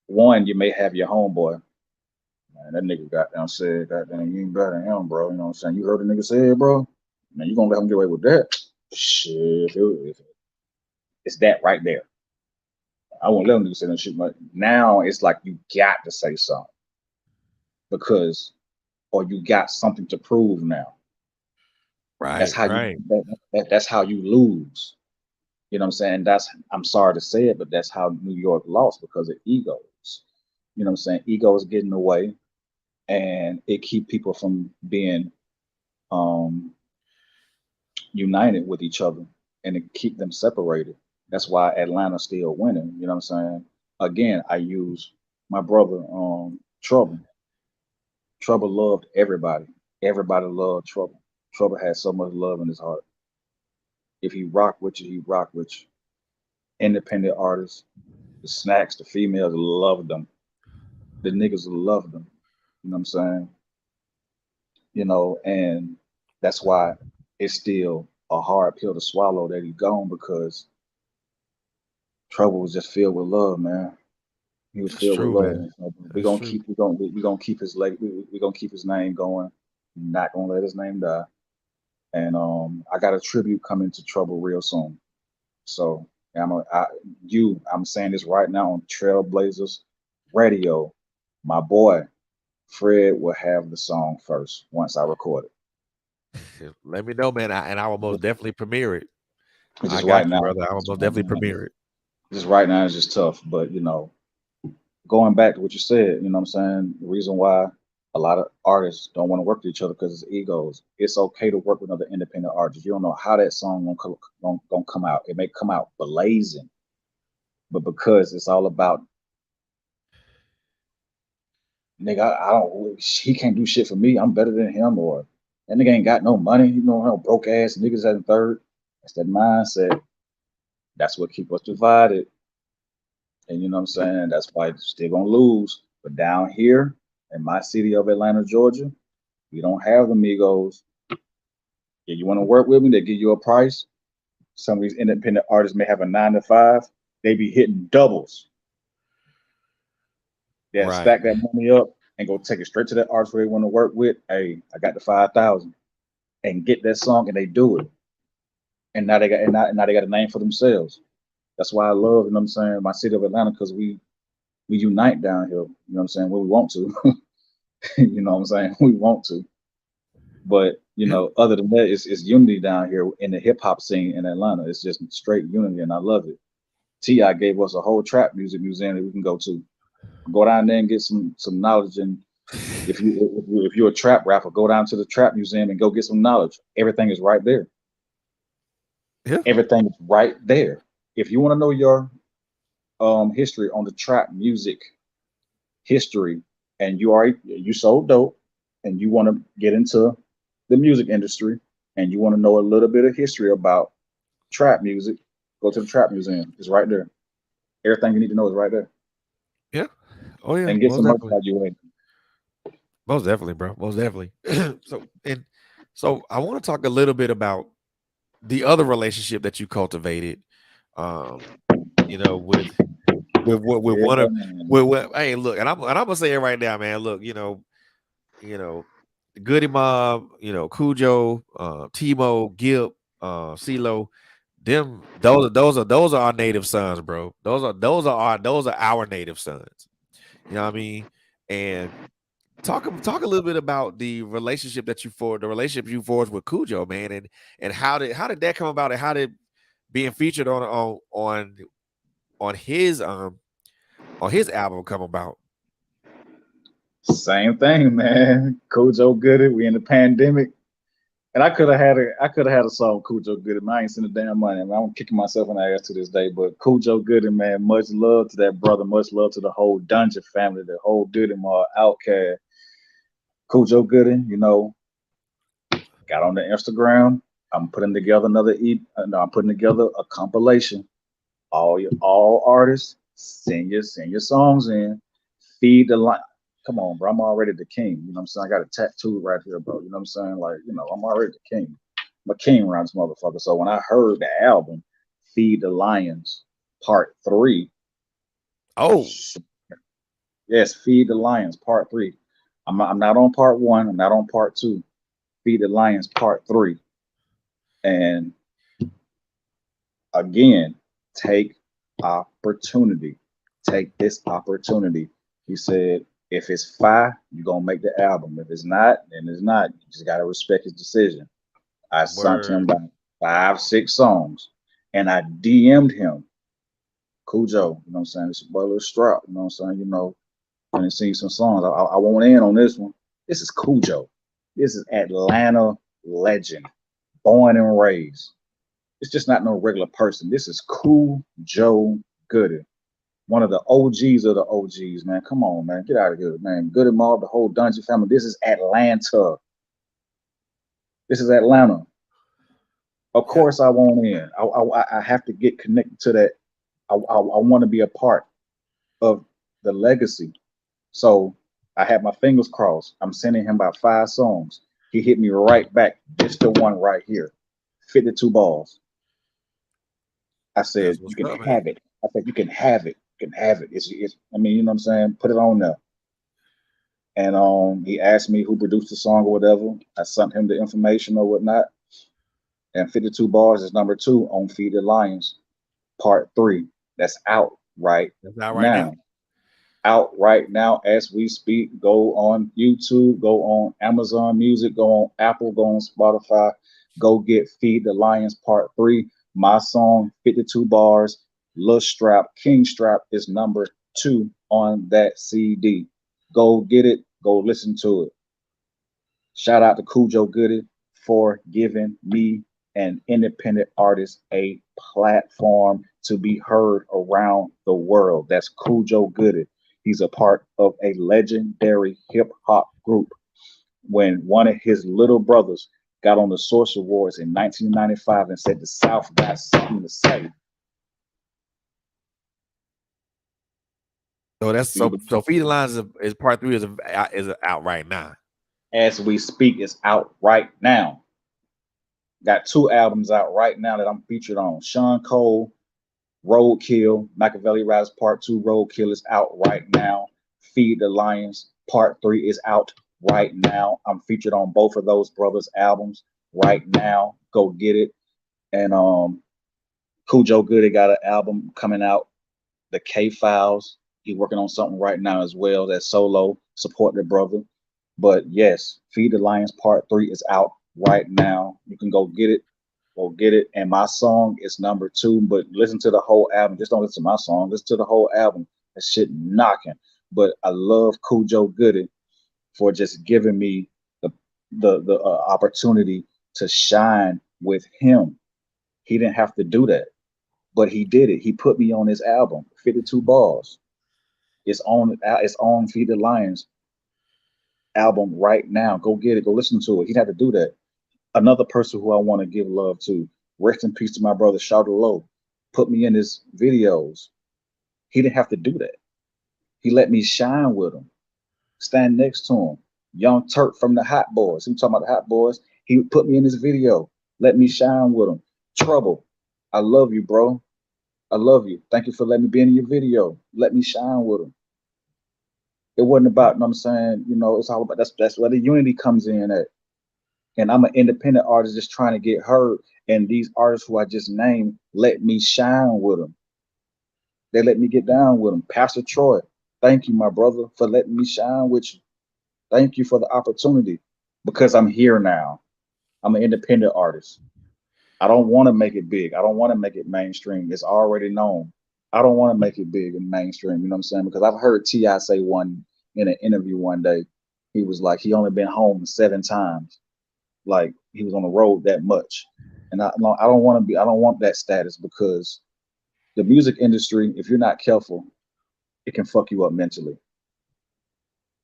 one. You may have your homeboy. Man, that nigga goddamn said, goddamn, you ain't better than him, bro. You know what I'm saying? You heard the nigga say it, bro? Man, you gonna let him get away with that? Shit, it's that right there. I won't let him do say that shit. But now it's like you got to say something because, or you got something to prove now. That's how that's how you lose. You know what I'm saying? I'm sorry to say it, but that's how New York lost because of egos. You know what I'm saying? Egos get in the way, and it keep people from being united with each other, and it keep them separated. That's why Atlanta's still winning. You know what I'm saying? Again, I use my brother, Trouble. Trouble loved everybody. Everybody loved Trouble. Trouble had so much love in his heart. If he rock with you, he rock with you. Independent artists, the snacks, the females loved them. The niggas loved them. You know what I'm saying? You know, and that's why it's still a hard pill to swallow that he's gone because Trouble was just filled with love, man. He was filled with love. Man. So we're gonna keep his leg. We're gonna keep his name going. We're not gonna let his name die. And I got a tribute coming to Trouble real soon. So I'm saying this right now on TrailBlazerz Radio. My boy Fred will have the song first once I record it. Let me know, man, and I will most definitely premiere it. Just right now, brother. I will most definitely premiere it. Just right now is just tough, but you know, going back to what you said, you know what I'm saying? The reason why a lot of artists don't want to work with each other because it's egos. It's okay to work with another independent artist. You don't know how that song gonna come out. It may come out blazing, but because it's all about nigga, he can't do shit for me. I'm better than him, or that nigga ain't got no money. You know how broke ass niggas at the third. That's that mindset. That's what keep us divided. And you know what I'm saying? That's why it's still gonna lose. But down here in my city of Atlanta, Georgia, we don't have the Migos. If you want to work with me, they give you a price. Some of these independent artists may have a 9 to 5. They be hitting doubles. They'll stack that money up and go take it straight to that artist where they want to work with. Hey, I got the 5,000 and get that song, and they do it. And now they got a name for themselves. That's why I love, you know what I'm saying, my city of Atlanta, because we unite down here. You know what I'm saying? When we want to. You know what I'm saying? We want to. But you know, other than that, it's unity down here in the hip hop scene in Atlanta. It's just straight unity, and I love it. T.I. gave us a whole trap music museum that we can go to. Go down there and get some knowledge. And if you're a trap rapper, go down to the trap museum and go get some knowledge. Everything is right there. Yeah. Everything is right there. If you want to know your history on the trap music history, and you so dope, and you want to get into the music industry, and you want to know a little bit of history about trap music, go to the Trap Museum. It's right there. Everything you need to know is right there. Yeah. Oh yeah. And get Most some definitely. merchandise you in. Most definitely, bro. Most definitely. So I want to talk a little bit about the other relationship that you cultivated. Um, with Yeah, one of man. hey, look, and I'm gonna say it right now, man. Look, Goody Mob, Khujo, Timo, Gip, CeeLo, those are our native sons, bro. Those are our native sons. You know what I mean? And talk a little bit about the relationship you forged with Khujo, man, and how did that come about, and how did being featured on his album come about? Same thing, man. Khujo Goodie. We in the pandemic. And I could have had a song Khujo Goodie, man. I ain't seen a damn money. Man. I'm kicking myself in the ass to this day. But Khujo Goodie, man, much love to that brother, much love to the whole Dungeon family, the whole Diddy Mob, Outcast. Khujo Goodie, got on the Instagram. I'm putting together I'm putting together a compilation. All artists, send your songs in. Feed the line. Come on, bro. I'm already the king. You know what I'm saying? I got a tattoo right here, bro. You know what I'm saying? Like, I'm already the king. I'm a king around this motherfucker. So when I heard the album, Feed the Lions, Part 3. Oh, Yes, Feed the Lions, Part 3. I'm not on Part 1. I'm not on Part 2. Feed the Lions, Part 3. And again, take opportunity. Take this opportunity. He said, if it's fire, you're gonna make the album. If it's not, then it's not. You just gotta respect his decision. I sent him word. about 5-6 songs, and I DM'd him, Khujo. You know what I'm saying? It's your boy Lil Strap. You know what I'm saying? And sing some songs. I want in on this one. This is Khujo. This is Atlanta legend, born and raised. It's just not no regular person. This is Khujo Goodie. One of the OGs of the OGs, man. Come on, man. Get out of here, man. Goodie Mob, the whole Dungeon family. This is Atlanta. This is Atlanta. Of course, I want in. I have to get connected to that. I want to be a part of the legacy. So I had my fingers crossed. I'm sending him about 5 songs. He hit me right back. This the one right here. 52 balls. I said, That's you what's can up, man. have it. I said, you can have it. You can have it. It's I mean, you know what I'm saying? Put it on there. And he asked me who produced the song or whatever. I sent him the information or whatnot. And 52 bars is number 2 on Feed the Lions, Part 3. That's out right That's out right now. now. Out right now as we speak. Go on YouTube, go on Amazon Music, go on Apple, go on Spotify. Go get Feed the Lions Part 3. My song, 52 bars, Lil Strap, King Strap is number 2 on that CD. Go get it, go listen to it. Shout out to Khujo Goodie for giving me, an independent artist, a platform to be heard around the world. That's Khujo Goodie. He's a part of a legendary hip hop group. When one of his little brothers got on the Source Awards in 1995 and said the South got something to say. So Feed the Lines is Part 3 is out right now. As we speak, it's out right now. Got 2 albums out right now that I'm featured on. Sean Cole, Roadkill, Machiavelli Rise Part 2, Roadkill is out right now. Feed the Lions Part 3 is out right now. I'm featured on both of those brothers' albums right now. Go get it. And Khujo Goodie got an album coming out, The K Files. He's working on something right now as well. That's solo. Support the brother. But yes, Feed the Lions Part 3 is out right now. You can go get it. Go get it. And my song is number 2. But listen to the whole album. Just don't listen to my song. Listen to the whole album. That shit knocking. But I love Khujo Goodie for just giving me the opportunity to shine with him. He didn't have to do that, but he did it. He put me on his album, 52 Bars. It's on Feed the Lions album right now. Go get it. Go listen to it. He'd have to do that. Another person who I want to give love to. Rest in peace to my brother Shawty Low. Put me in his videos. He didn't have to do that. He let me shine with him, stand next to him. Young Turk from the Hot Boys. He talking about the Hot Boys. He put me in his video. Let me shine with him. Trouble. I love you, bro. I love you. Thank you for letting me be in your video. Let me shine with him. It wasn't about, you know what I'm saying, it's all about that's where the unity comes in at. And I'm an independent artist just trying to get heard. And these artists who I just named let me shine with them. They let me get down with them. Pastor Troy, thank you, my brother, for letting me shine with you. Thank you for the opportunity because I'm here now. I'm an independent artist. I don't want to make it big. I don't want to make it mainstream. It's already known. I don't want to make it big and mainstream. You know what I'm saying? Because I've heard T.I. say one in an interview one day, he was like, he only been home 7 times. Like he was on the road that much. And I don't want that status because the music industry, if you're not careful, it can fuck you up mentally.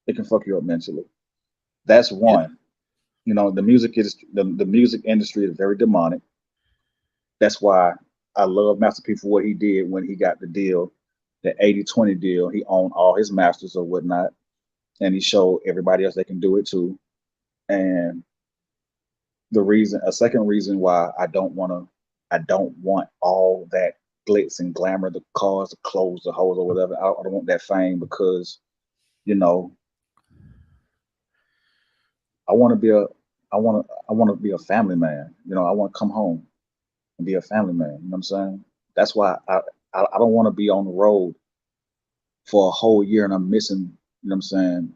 It can fuck you up mentally. That's one. The music industry is very demonic. That's why I love Master P for what he did when he got the deal, the 80-20 deal. He owned all his masters or whatnot. And he showed everybody else they can do it too. And a second reason why I don't want all that glitz and glamour, the cars, the clothes, the hoes or whatever. I don't want that fame because, I want to be a family man. I want to come home and be a family man. You know what I'm saying? That's why I don't want to be on the road for a whole year and I'm missing, you know what I'm saying,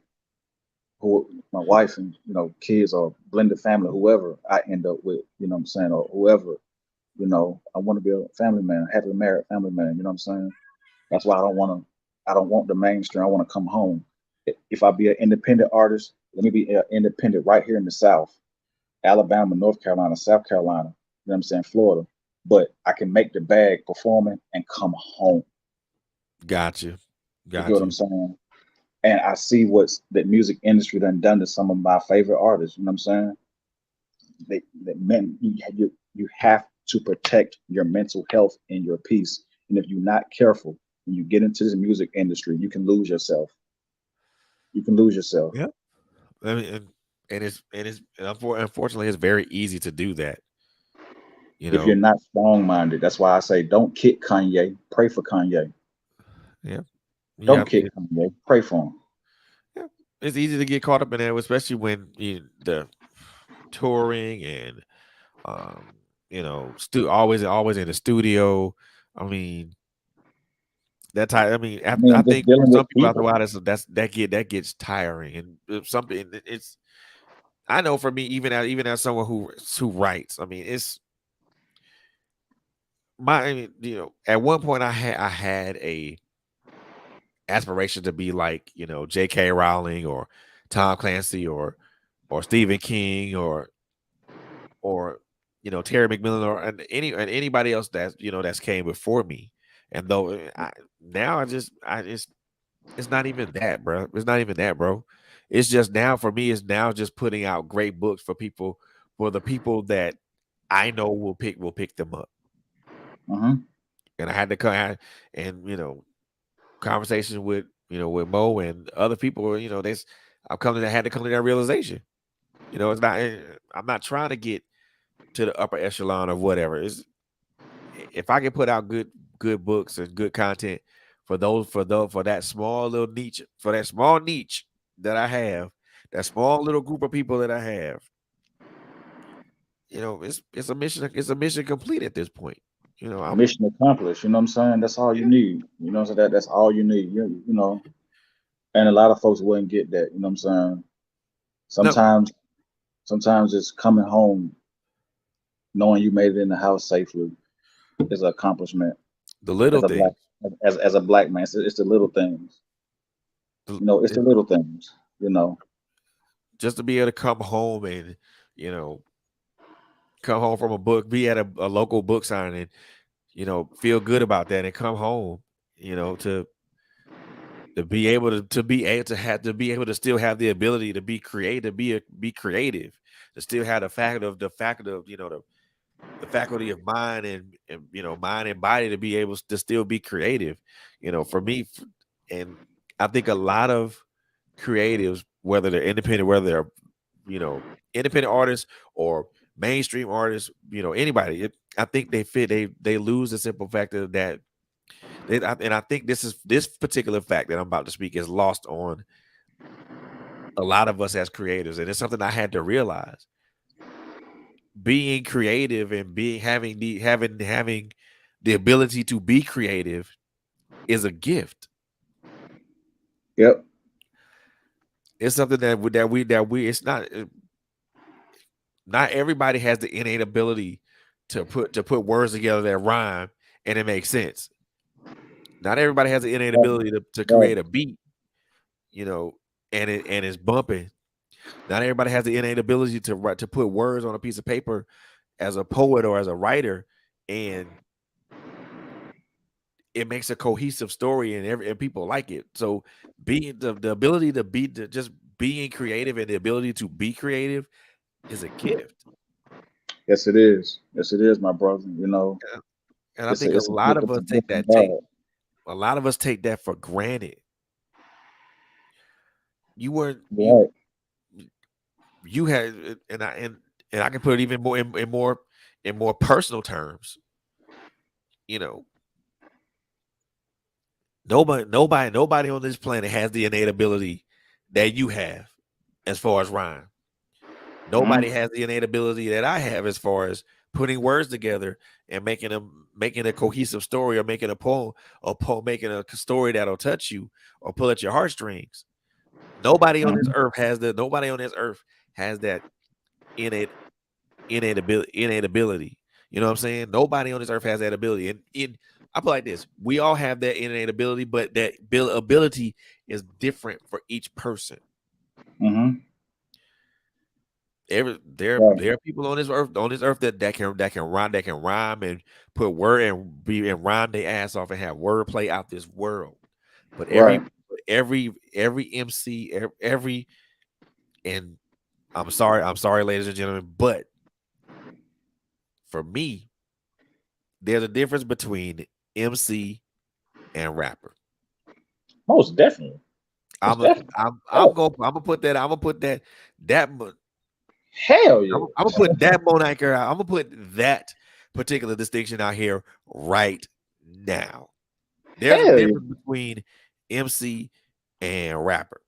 who my wife and, kids or blended family, whoever I end up with, you know what I'm saying, or whoever, I want to be a family man, a happily married family man, you know what I'm saying? That's why I don't want the mainstream. I want to come home. If I be an independent artist, let me be independent right here in the South, Alabama, North Carolina, South Carolina, you know what I'm saying, Florida. But I can make the bag performing and come home. Gotcha. You get what I'm saying? And I see what's the music industry done to some of my favorite artists. You know what I'm saying? You have to protect your mental health and your peace. And if you're not careful, when you get into this music industry, you can lose yourself. You can lose yourself. Yeah. I mean, and unfortunately, it's very easy to do that. If you're not strong-minded, that's why I say don't kick Kanye. Pray for Kanye. Yeah. Don't kick Kanye. Pray for him. Yeah. It's easy to get caught up in that, especially when the touring and always in the studio. I mean, that type. I mean, I think for some people after a while that gets tiring, and something. It's. I know for me, even as someone who writes, I mean, it's at one point I had a aspiration to be like, J.K. Rowling or Tom Clancy or Stephen King or Terry McMillan or anybody else that's came before me. And though it's not even that, bro. It's not even that, bro. It's just now for me, it's now just putting out great books for the people that I know will pick them up. And I had to come and conversations with with Mo and other people. I had to come to that realization. It's not. I'm not trying to get to the upper echelon of whatever. If I can put out good books and good content for that small little niche, for that small niche that I have, that small little group of people that I have, it's a mission complete at this point. Mission accomplished. You know what I'm saying? That's all you need. You know what I'm saying? That's all you need. And a lot of folks wouldn't get that. You know what I'm saying? Sometimes it's coming home, knowing you made it in the house safely, is an accomplishment. The little things. As a black man, it's the little things. It's the little things. Just to be able to come home and come home from a book, be at a local book signing, feel good about that, and come home, to to be able to be able to still have the ability to be creative, be creative, to still have the fact of the faculty of mind and mind and body to be able to still be creative. For me, and I think a lot of creatives, whether they're independent, whether they're independent artists or mainstream artists, anybody, I think they lose the simple fact of that. And I think this particular fact that I'm about to speak is lost on a lot of us as creators, and it's something I had to realize. Being creative and having the ability to be creative is a gift. Yep. It's something it's not everybody has the innate ability to put words together that rhyme and it makes sense. Not everybody has the innate ability to create a beat, and it's bumping. Not everybody has the innate ability to put words on a piece of paper as a poet or as a writer, and it makes a cohesive story, and people like it. So being the ability to just being creative and the ability to be creative is a gift. Yes, it is. Yes, it is, my brother. And I think a lot of us take that for granted. You weren't right. You had, and I can put it even more in more personal terms. Nobody on this planet has the innate ability that you have as far as rhyme. Nobody has the innate ability that I have as far as putting words together and making a cohesive story, or making a poem, making a story that'll touch you or pull at your heartstrings. Nobody on this earth has that. Nobody on this earth has that innate ability. You know what I'm saying? Nobody on this earth has that ability. And I put it like this: we all have that innate ability, but that ability is different for each person. There are people on this earth that can rhyme and put word and rhyme their ass off and have wordplay out this world. But every MC, and I'm sorry, ladies and gentlemen, but for me, there's a difference between MC and rapper. Most definitely. I'm gonna put that. Hell yeah. I'm gonna put that moniker out. I'm gonna put that particular distinction out here right now. There's a difference between MC and rapper.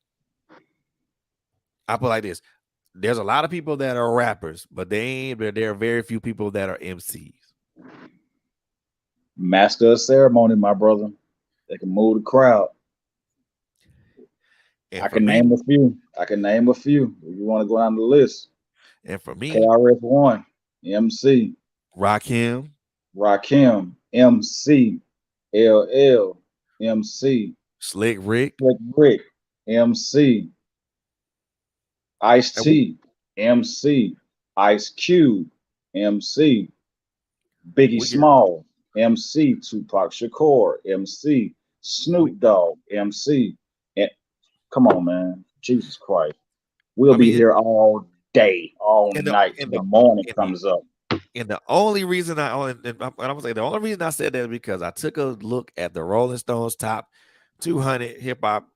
I put it like this: there's a lot of people that are rappers, but there are very few people that are MCs. Master of ceremony, my brother. They can move the crowd. I can name a few. If you want to go down the list. And for me, KRS-One, MC. Rakim, MC. LL, MC. Slick Rick, MC. Ice-T, MC. Ice Cube, MC. Biggie Small, MC. Tupac Shakur, MC. Snoop Dogg, MC. And come on, man. Jesus Christ. We'll be here all day, all night, and the morning comes up. And the only reason I'm gonna say the only reason I said that is because I took a look at the Rolling Stones top 200 hip hop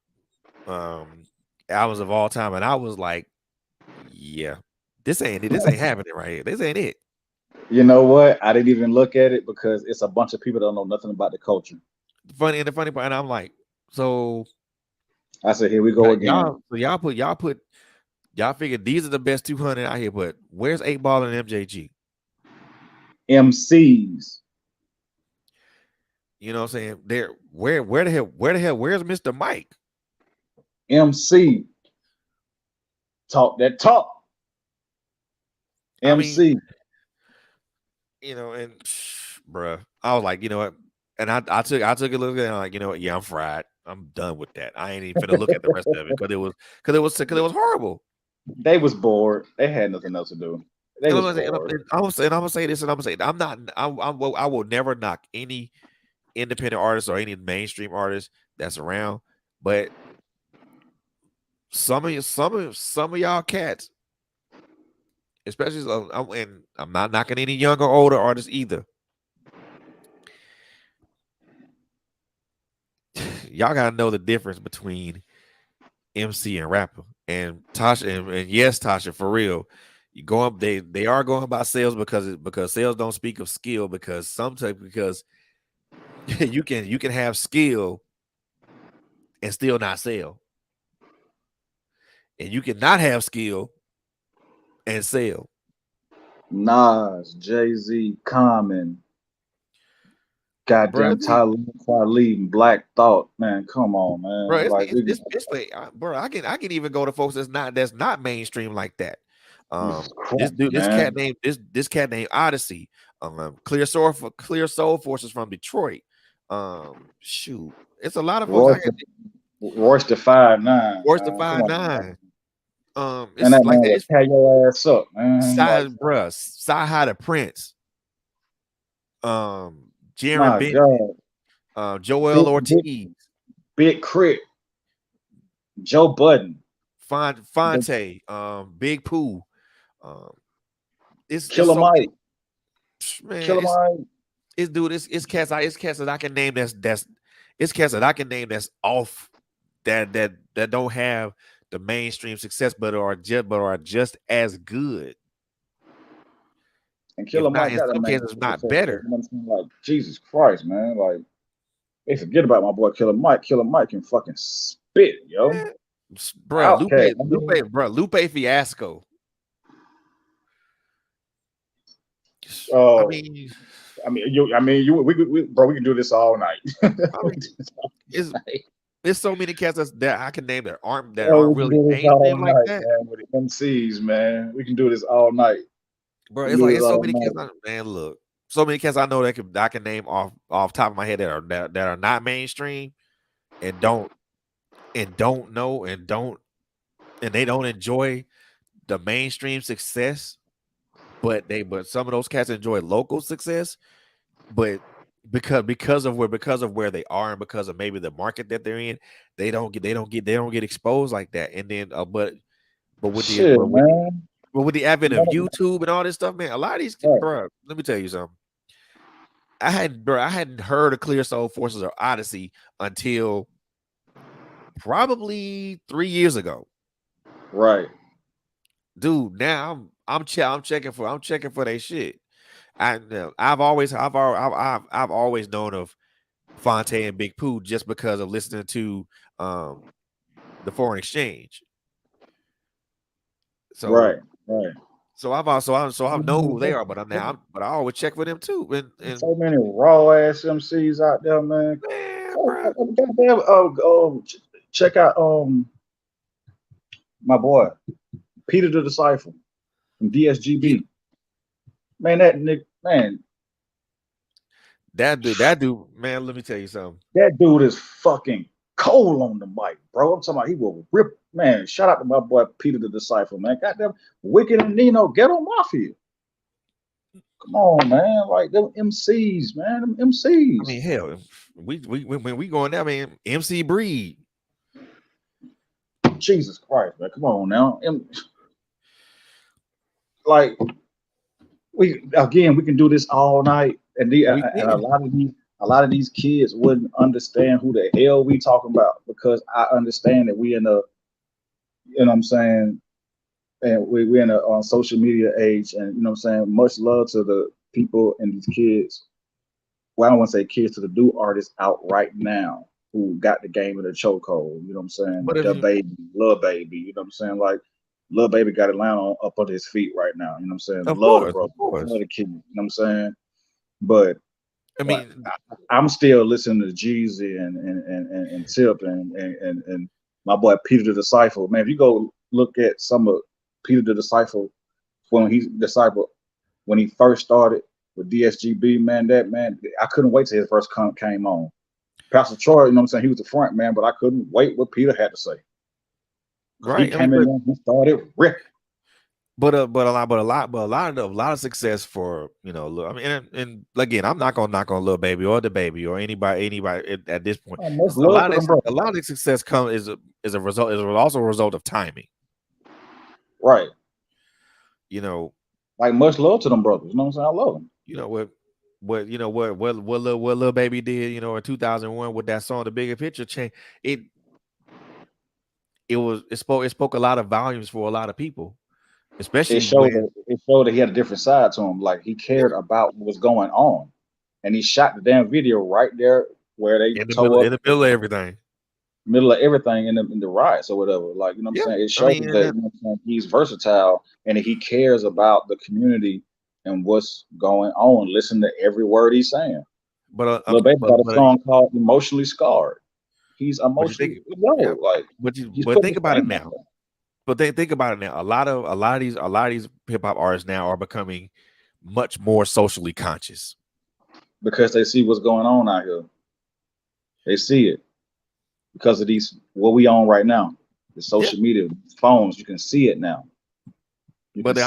albums of all time, and I was like, yeah, this ain't it. This ain't happening right here. This ain't it. You know what? I didn't even look at it because it's a bunch of people that don't know nothing about the culture. The funny part, and I'm like, so I said, here we go again. Y'all figure these are the best 200 out here, but where's 8 Ball and MJG? MCs. You know what I'm saying? Where the hell, where's Mr. Mike? MC. Talk that talk. MC. And bruh, I was like, you know what? And I took a look at it, and I'm like, you know what? Yeah, I'm fried. I'm done with that. I ain't even gonna look at the rest of it because it was horrible. They was bored. They had nothing else to do. I'm gonna say this, and I'm gonna say I will never knock any independent artist or any mainstream artist that's around, But some of y'all cats, especially, and I'm not knocking any younger or older artists either. Y'all gotta know the difference between MC and rapper. And Tasha, and yes, Tasha, for real, you go up. They are going by sales because sales don't speak of skill, because you can have skill and still not sell, and you cannot have skill and sell. Nas, Jay-Z, Common, goddamn Talib, Black Thought, man. Come on, man. Bro, Like, bro, I can even go to folks that's not mainstream like that. This cat named Odyssey, Clear Soul Forces from Detroit. Shoot, it's a lot of folks. Royce the 5'9". Royce the 5'9". It's and that like man that. tear your ass up, man. Sci-Hi the Prince. Jaron Benton, Joel Ortiz, Big Crit, Joe Budden, Fonte, Big Pooh. It's Killer Mike. Man, Killer Mike. It's cats that I can name that's off that don't have the mainstream success, but are just as good. And Killer Mike, in some cases, not better. Like, Jesus Christ, man! Like, they forget about my boy Killer Mike. Killer Mike can fucking spit, yo. Bro, Lupe Fiasco. We can do this all night. There's so many cats that I can name that aren't really mainstream like that. Man, with the MCs, man, we can do this all night. Bro, it's like it's so many cats. Man, look, so many cats I know that I can name off top of my head that are not mainstream and don't know and they don't enjoy the mainstream success, but some of those cats enjoy local success, but because of where they are and because of maybe the market that they're in, they don't get exposed like that. And then but with the advent of YouTube and all this stuff, man, a lot of these bro, let me tell you something. I hadn't heard of Clear Soul Forces or Odyssey until probably 3 years ago. Right. Dude, now I'm checking for their shit. I've always known of Fonte and Big Pooh just because of listening to the Foreign Exchange. So right. So I know who they are, but I always check for them too. And so many raw ass MCs out there, man. Check out my boy Peter the Disciple from DSGB. Man, that nigga, man. That dude, man, let me tell you something. That dude is fucking cold on the mic, bro. I'm talking about he will rip, man. Shout out to my boy Peter the Disciple, man. Goddamn, Wicked and Nino, Ghetto Mafia. Come on, man. Like them MCs, man. Them MCs. I mean, hell, when we going down, man, MC Breed. Jesus Christ, man. Come on now. Like we can do this all night, and a lot of these kids wouldn't understand who the hell we talking about, because I understand that we in a, you know what I'm saying, and we're in a social media age, and you know what I'm saying, much love to the people and these kids. Well, I don't want to say kids, to the new artists out right now who got the game in the chokehold. You know what I'm saying? But Lil Baby, you know what I'm saying? Like, Lil Baby got it land up under his feet right now. You know what I'm saying? Of love course. the kid. You know what I'm saying? But I mean, I'm still listening to Jeezy and Tip and my boy Peter the Disciple. Man, if you go look at some of Peter the Disciple when he first started with DSGB, man, I couldn't wait till his verse came on. Pastor Troy, you know what I'm saying, he was the front man, but I couldn't wait what Peter had to say. Right. He came in and he started ripping. But a lot of success for I mean, and again, I'm not gonna knock on Lil Baby or the Baby or anybody at this point. Man, much love to them brothers. A lot of the success is a result is also a result of timing. Right. Like much love to them brothers. You know what I'm saying? I love them. What Lil Baby did, in 2001 with that song, The Bigger Picture Change. It spoke a lot of volumes for a lot of people. Especially it showed that he had a different side to him. Like he cared about what was going on, and he shot the damn video right there where they in the middle of everything, in the riots or whatever. Like what I'm saying, it shows that he's versatile and he cares about the community and what's going on. Listen to every word he's saying. But Lil Baby got a song called "Emotionally Scarred." He's emotionally but think about it now. But think about it now. A lot of these hip hop artists now are becoming much more socially conscious because they see what's going on out here. They see it because of what we on right now, the social media, phones. You can see it now. But they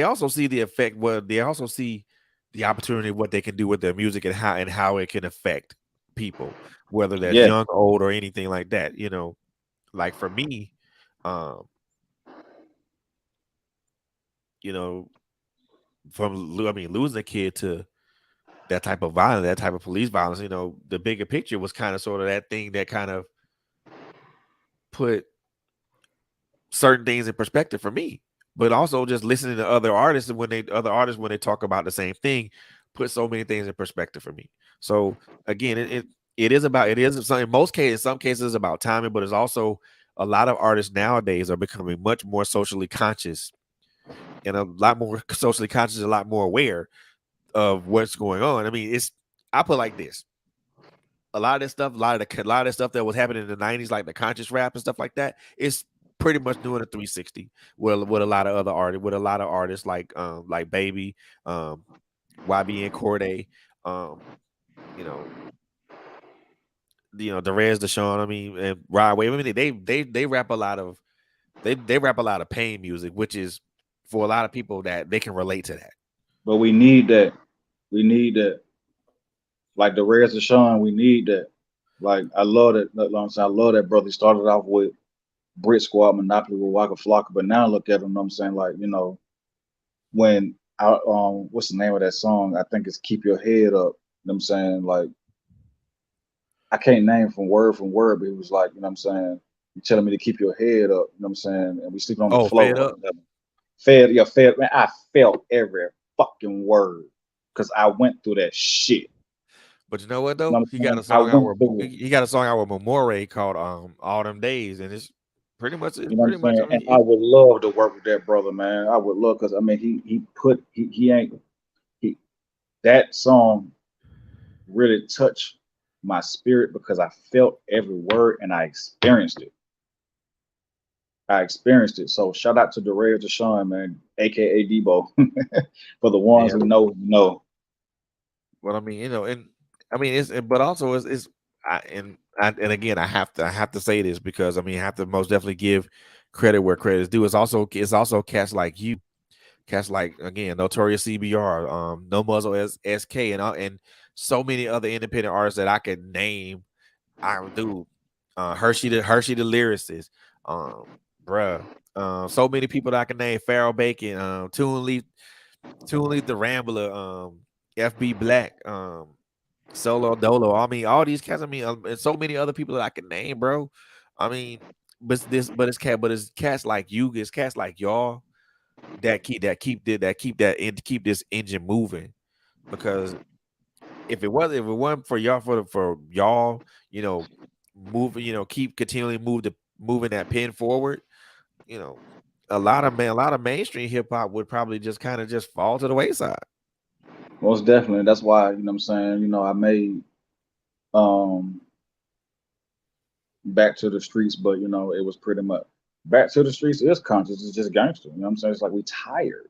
also see the effect. Well, they also see the opportunity of what they can do with their music and how it can affect people, whether they're young, old, or anything like that. Like for me. Losing a kid to that type of violence, that type of police violence, the bigger picture was kind of sort of that thing that kind of put certain things in perspective for me. But also just listening to other artists when they talk about the same thing, put so many things in perspective for me. So again, in most cases, some cases about timing, but it's also a lot of artists nowadays are becoming much more socially conscious and a lot more socially conscious, a lot more aware of what's going on. I mean, I put it like this. A lot of this stuff, a lot of stuff that was happening in the 90s, like the conscious rap and stuff like that, it's pretty much doing a 360 with a lot of other artists like Baby, YB and Corday, Derez Deshawn, and Rod Wave. I mean, they rap a lot of they rap a lot of pain music, which is for a lot of people that they can relate to that. But we need that. We need that. Like Derez Deshawn, we need that. Like I love that. I love that brother. He started off with Brit Squad, Monopoly with Waka Flocka, but now look at him. I'm saying, like, when what's the name of that song? I think it's Keep Your Head Up. I'm saying, like, I can't name from word, but it was like, I'm saying, you're telling me to keep your head up, I'm saying, and we sleeping on the floor. Fed, man, I felt every fucking word because I went through that shit. But you know what though? He got a song out with Memore called All Them Days, and it's pretty much and I would love to work with that brother, man. I would love, because that song really touched my spirit because I felt every word and I experienced it. So shout out to Derez Deshawn, man, aka Debo, for the ones who know. Well, and again, I have to say this because I have to most definitely give credit where credit is due. It's also cats like you, cats like, again, Notorious CBR, No Muzzle SK, and so many other independent artists that I could name. Hershey the lyricist, so many people that I can name. Pharaoh Bacon, Toon Leaf the Rambler, FB Black, Solo Dolo. All these cats. And so many other people that I can name, bro. But it's cats like you, it's cats like y'all that keep this engine moving. Because if it wasn't for y'all, for y'all, moving, keep continually moving that pen forward, a lot of mainstream hip hop would probably just kind of just fall to the wayside. Most definitely. That's why, I'm saying, I made Back to the Streets, but it was pretty much Back to the Streets is conscious, it's just gangster. I'm saying? It's like we tired.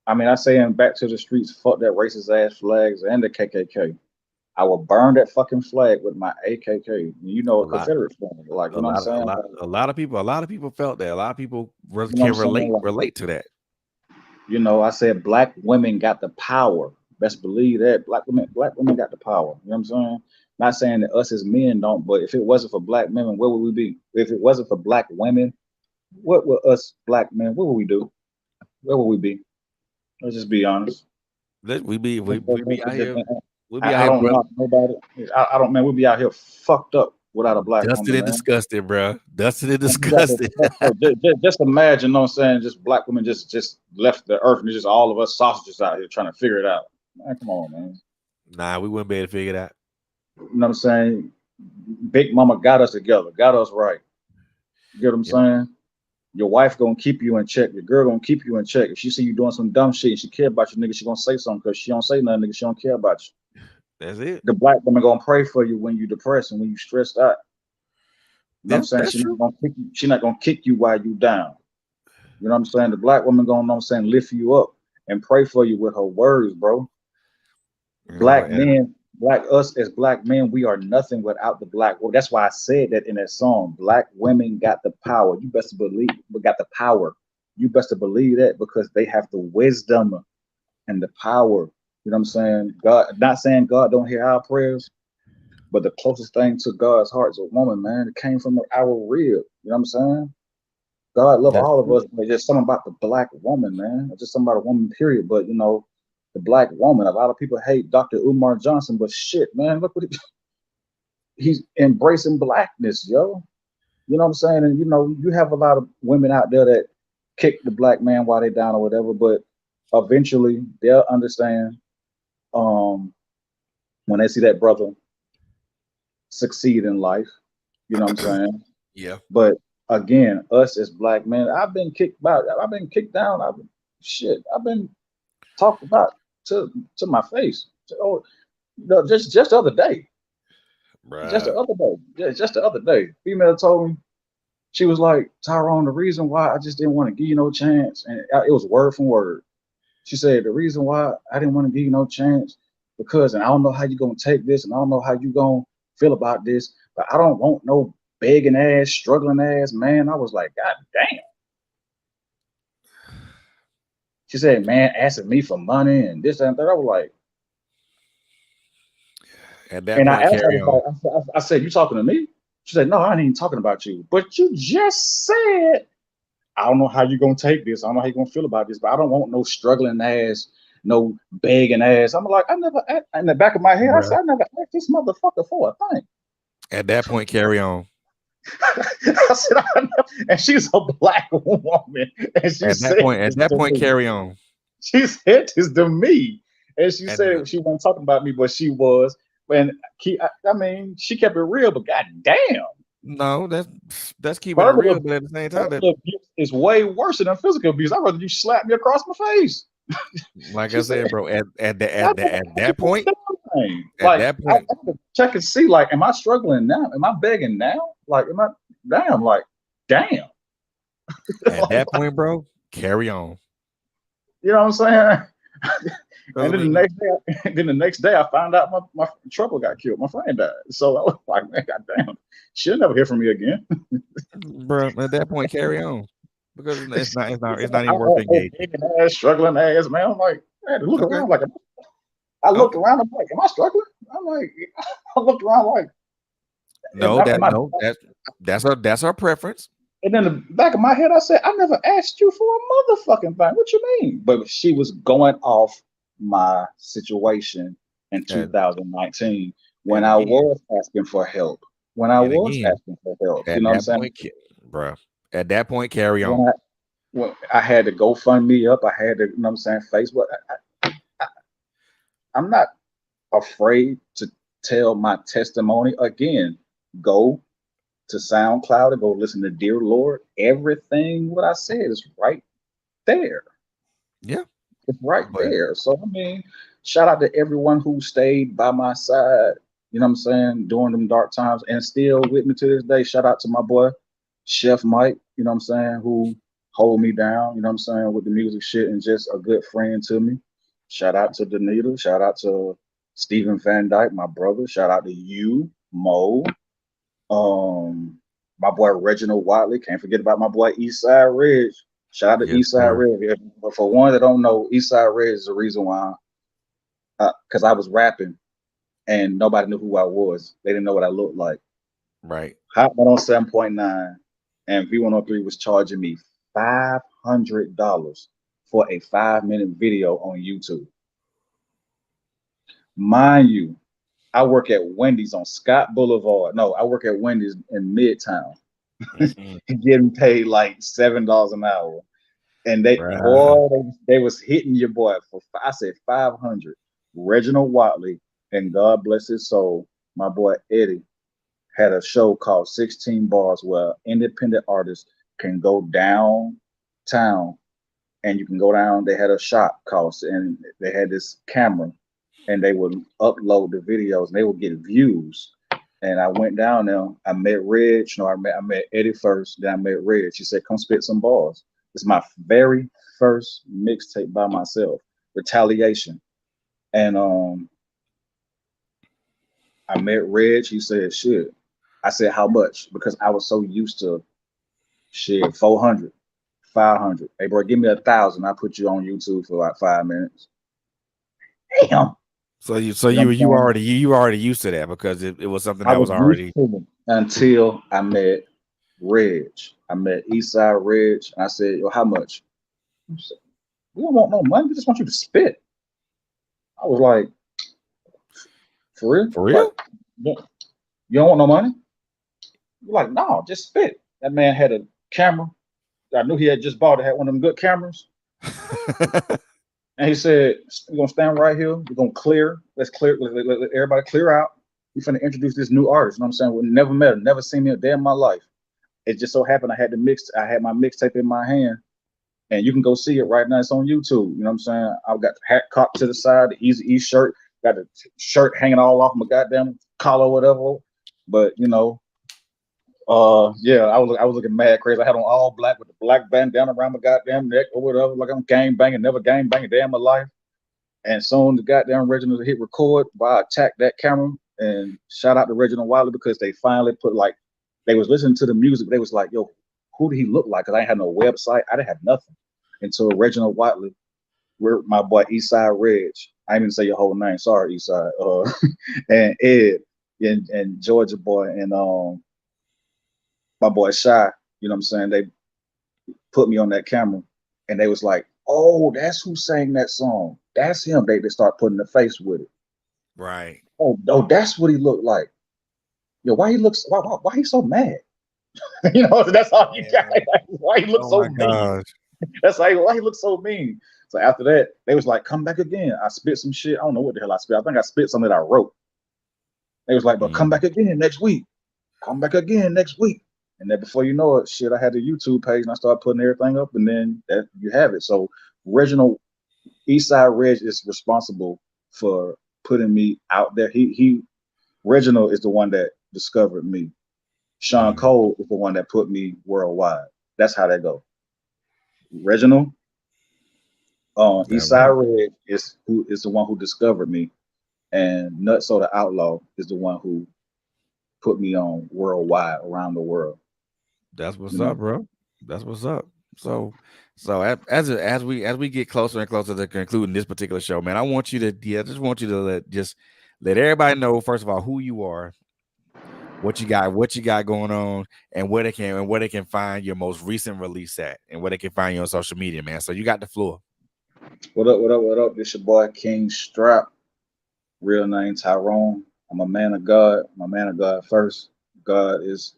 I say in Back to the Streets, fuck that racist ass flags and the KKK. I will burn that fucking flag with my AKK. You know, A a lot, Confederate flag. Like, you a know what I'm lot, saying? Like, a lot of people felt that. A lot of people you know what can I'm saying? Like, relate to that. you know, I said black women got the power. Best believe that. Black women got the power. You know what I'm saying? Not saying that us as men don't, but if it wasn't for black women, where would we be? If it wasn't for black women, what would us black men, what would we do? Where would we be? Let's just be honest. We be out here. We be out I here, don't bro. know nobody. I don't, man. We'll be out here fucked up without a black Dusted woman, and man. disgusted, bro. Dusted and We be out here disgusted. fucked up. Just imagine, you know what I'm saying? Just black women just left the earth and it's just all of us sausages out here trying to figure it out. Man, come on, man. Nah, we wouldn't be able to figure it out. You know what I'm saying? Big Mama got us together, got us right. You get what I'm saying? Your wife gonna keep you in check. Your girl gonna keep you in check. If she see you doing some dumb shit and she care about you, nigga, she gonna say something because she don't say nothing, nigga. She don't care about you. That's it. The black woman gonna pray for you when you depressed and when you stressed out. You know what I'm saying? That's true. She's not gonna kick you while you down. You know what I'm saying? The black woman gonna, know what I'm saying, lift you up and pray for you with her words, bro. Black men, us as black men, we are nothing without the black. Well, that's why I said that in that song. Black women got the power. You best believe we got the power. You best believe that because they have the wisdom and the power. You know what I'm saying? God, not saying God don't hear our prayers, but the closest thing to God's heart is a woman, man. It came from our rib. You know what I'm saying? God love all of us, but just something about the black woman, man. It's just something about a woman, period. But you know, the black woman. A lot of people hate Dr. Umar Johnson, but shit, man, look what he's embracing blackness, yo. You know what I'm saying? And you know, you have a lot of women out there that kick the black man while they're down or whatever, but eventually they'll understand when they see that brother succeed in life. You know what I'm saying? Yeah. But again, us as black men, I've been kicked down, I've been talked about to my face. Just the other day. Bruh. Just the other day. Female told me, she was like, Tyrone, the reason why I just didn't want to give you no chance, and it was word from word. She said, the reason why I didn't want to give you no chance, because, and I don't know how you're going to take this, and I don't know how you're going to feel about this, but I don't want no begging ass, struggling ass man. I was like, God damn. She said, man, asking me for money and this and that. I was like, at that point, I asked her, I said, you talking to me? She said, no, I ain't even talking about you. But you just said, I don't know how you're going to take this. I don't know how you're going to feel about this, but I don't want no struggling ass, no begging ass. I'm like, in the back of my head, I said, I never asked this motherfucker for a thing. At that point, carry on. I said, and she's a black woman. And she at that point, carry on. She said this to me. And she said she wasn't talking about me, but she was. And I mean, she kept it real, but goddamn. No, that's keeping it real, but at the same time, that abuse is way worse than physical abuse. I'd rather you slap me across my face. Like I said, bro, at that point, I have to check and see, like, am I struggling now? Am I begging now? Like, am I damn? At that point, bro, carry on. You know what I'm saying? And then the next day, I found out my trouble got killed. My friend died. So I was like, man, goddamn, she'll never hear from me again. Bro, at that point, carry on. Because it's not even worth engaging. Struggling ass, man. I'm like, man, look around like I looked around, I'm like, am I struggling? I'm like, I looked around like that's her preference. And then the back of my head, I said, I never asked you for a motherfucking thing. What you mean? But she was going off my situation in 2019 when I was asking for help. You know what I'm saying? Bro, at that point, carry on. When I had to GoFundMe up. I had to, you know what I'm saying, Facebook. I'm not afraid to tell my testimony. Again, go to SoundCloud and go listen to Dear Lord. Everything what I said is right there. Yeah. It's right there. So, I mean, shout out to everyone who stayed by my side, you know what I'm saying, during them dark times and still with me to this day. Shout out to my boy, Chef Mike, you know what I'm saying, who hold me down, you know what I'm saying, with the music shit and just a good friend to me. Shout out to Danita. Shout out to Stephen Van Dyke, my brother. Shout out to you, Mo. My boy Reginald Watley. Can't forget about my boy Eastside Ridge. Shout out to Yes, Eastside sir. Ridge. But for one that don't know, Eastside Ridge is the reason why, because I was rapping and nobody knew who I was. They didn't know what I looked like. Right. Hot 107.9 and V103 was charging me $500 for a 5-minute video on YouTube. Mind you, I work at Wendy's on Scott Boulevard. No, I work at Wendy's in Midtown, getting paid like $7 an hour. And they was hitting your boy for, I said 500. Reginald Watley, and God bless his soul, my boy Eddie had a show called 16 Bars where independent artists can go downtown and you can go down. They had a shop called, and they had this camera and they would upload the videos and they would get views. And I went down there. I met Reg. No, I met Eddie first. Then I met Reg. She said, "Come spit some bars." It's my very first mixtape by myself, Retaliation. And I met Reg. He said, "Shit." I said, "How much?" Because I was so used to shit, 400, 500. Hey, bro, give me 1,000. I put you on YouTube for like 5 minutes. Damn. So you already used to that because it was something that was already until I met Reg. I met Eastside Reg. I said, "Yo, how much?" He said, "We don't want no money. We just want you to spit." I was like, "For real? For real? Like, you don't want no money?" We're like, "No, just spit." That man had a camera. I knew he had just bought it. Had one of them good cameras. And he said, "We're gonna stand right here. We're gonna clear. Let's clear. Let everybody clear out. We're gonna introduce this new artist." You know what I'm saying? We never met him, never seen me a day in my life. It just so happened I had my mixtape in my hand, and you can go see it right now. It's on YouTube. You know what I'm saying? I've got the hat cocked to the side, the Easy E shirt, got the shirt hanging all off my goddamn collar, or whatever. But you know, yeah, I was looking mad crazy. I had on all black with the black bandana around my goddamn neck or whatever, like I'm gang banging, never gang banging day in my life. And soon the goddamn Reginald hit record, I attacked that camera. And shout out to Reginald Wiley because they finally put they was listening to the music. They was like, "Yo, who did he look like?" Because I ain't had no website. I didn't have nothing until Reginald Wiley, where my boy Eastside Reg. I didn't even say your whole name. Sorry, Eastside. And Ed and Georgia boy and my boy Shy. You know what I'm saying? They put me on that camera, and they was like, "Oh, that's who sang that song. That's him." They start putting the face with it. Right. Oh, that's what he looked like. Yo, why he so mad? You know, that's all you got. Why he looks so mean? That's why he looks so mean. So after that, they was like, "Come back again." I spit some shit. I don't know what the hell I spit. I think I spit something that I wrote. They was like, "But come back again next week. Come back again next week." And then before you know it, shit, I had the YouTube page and I started putting everything up, and then that you have it. So Reginald Eastside Reg is responsible for putting me out there. Reginald is the one that discovered me. Sean Cole is the one that put me worldwide. That's how that go. Reginald, Eastside Reg is the one who discovered me, and Nutso the Outlaw is the one who put me on worldwide around the world. That's what's up, bro. That's what's up. So as we get closer and closer to concluding this particular show, man, I want you to let everybody know, first of all, who you are, what you got going on, and where they can find your most recent release at, and where they can find you on social media, man. So you got the floor. What up? This your boy King Strap. Real name Tyrone. I'm a man of God. I'm a man of God first. God is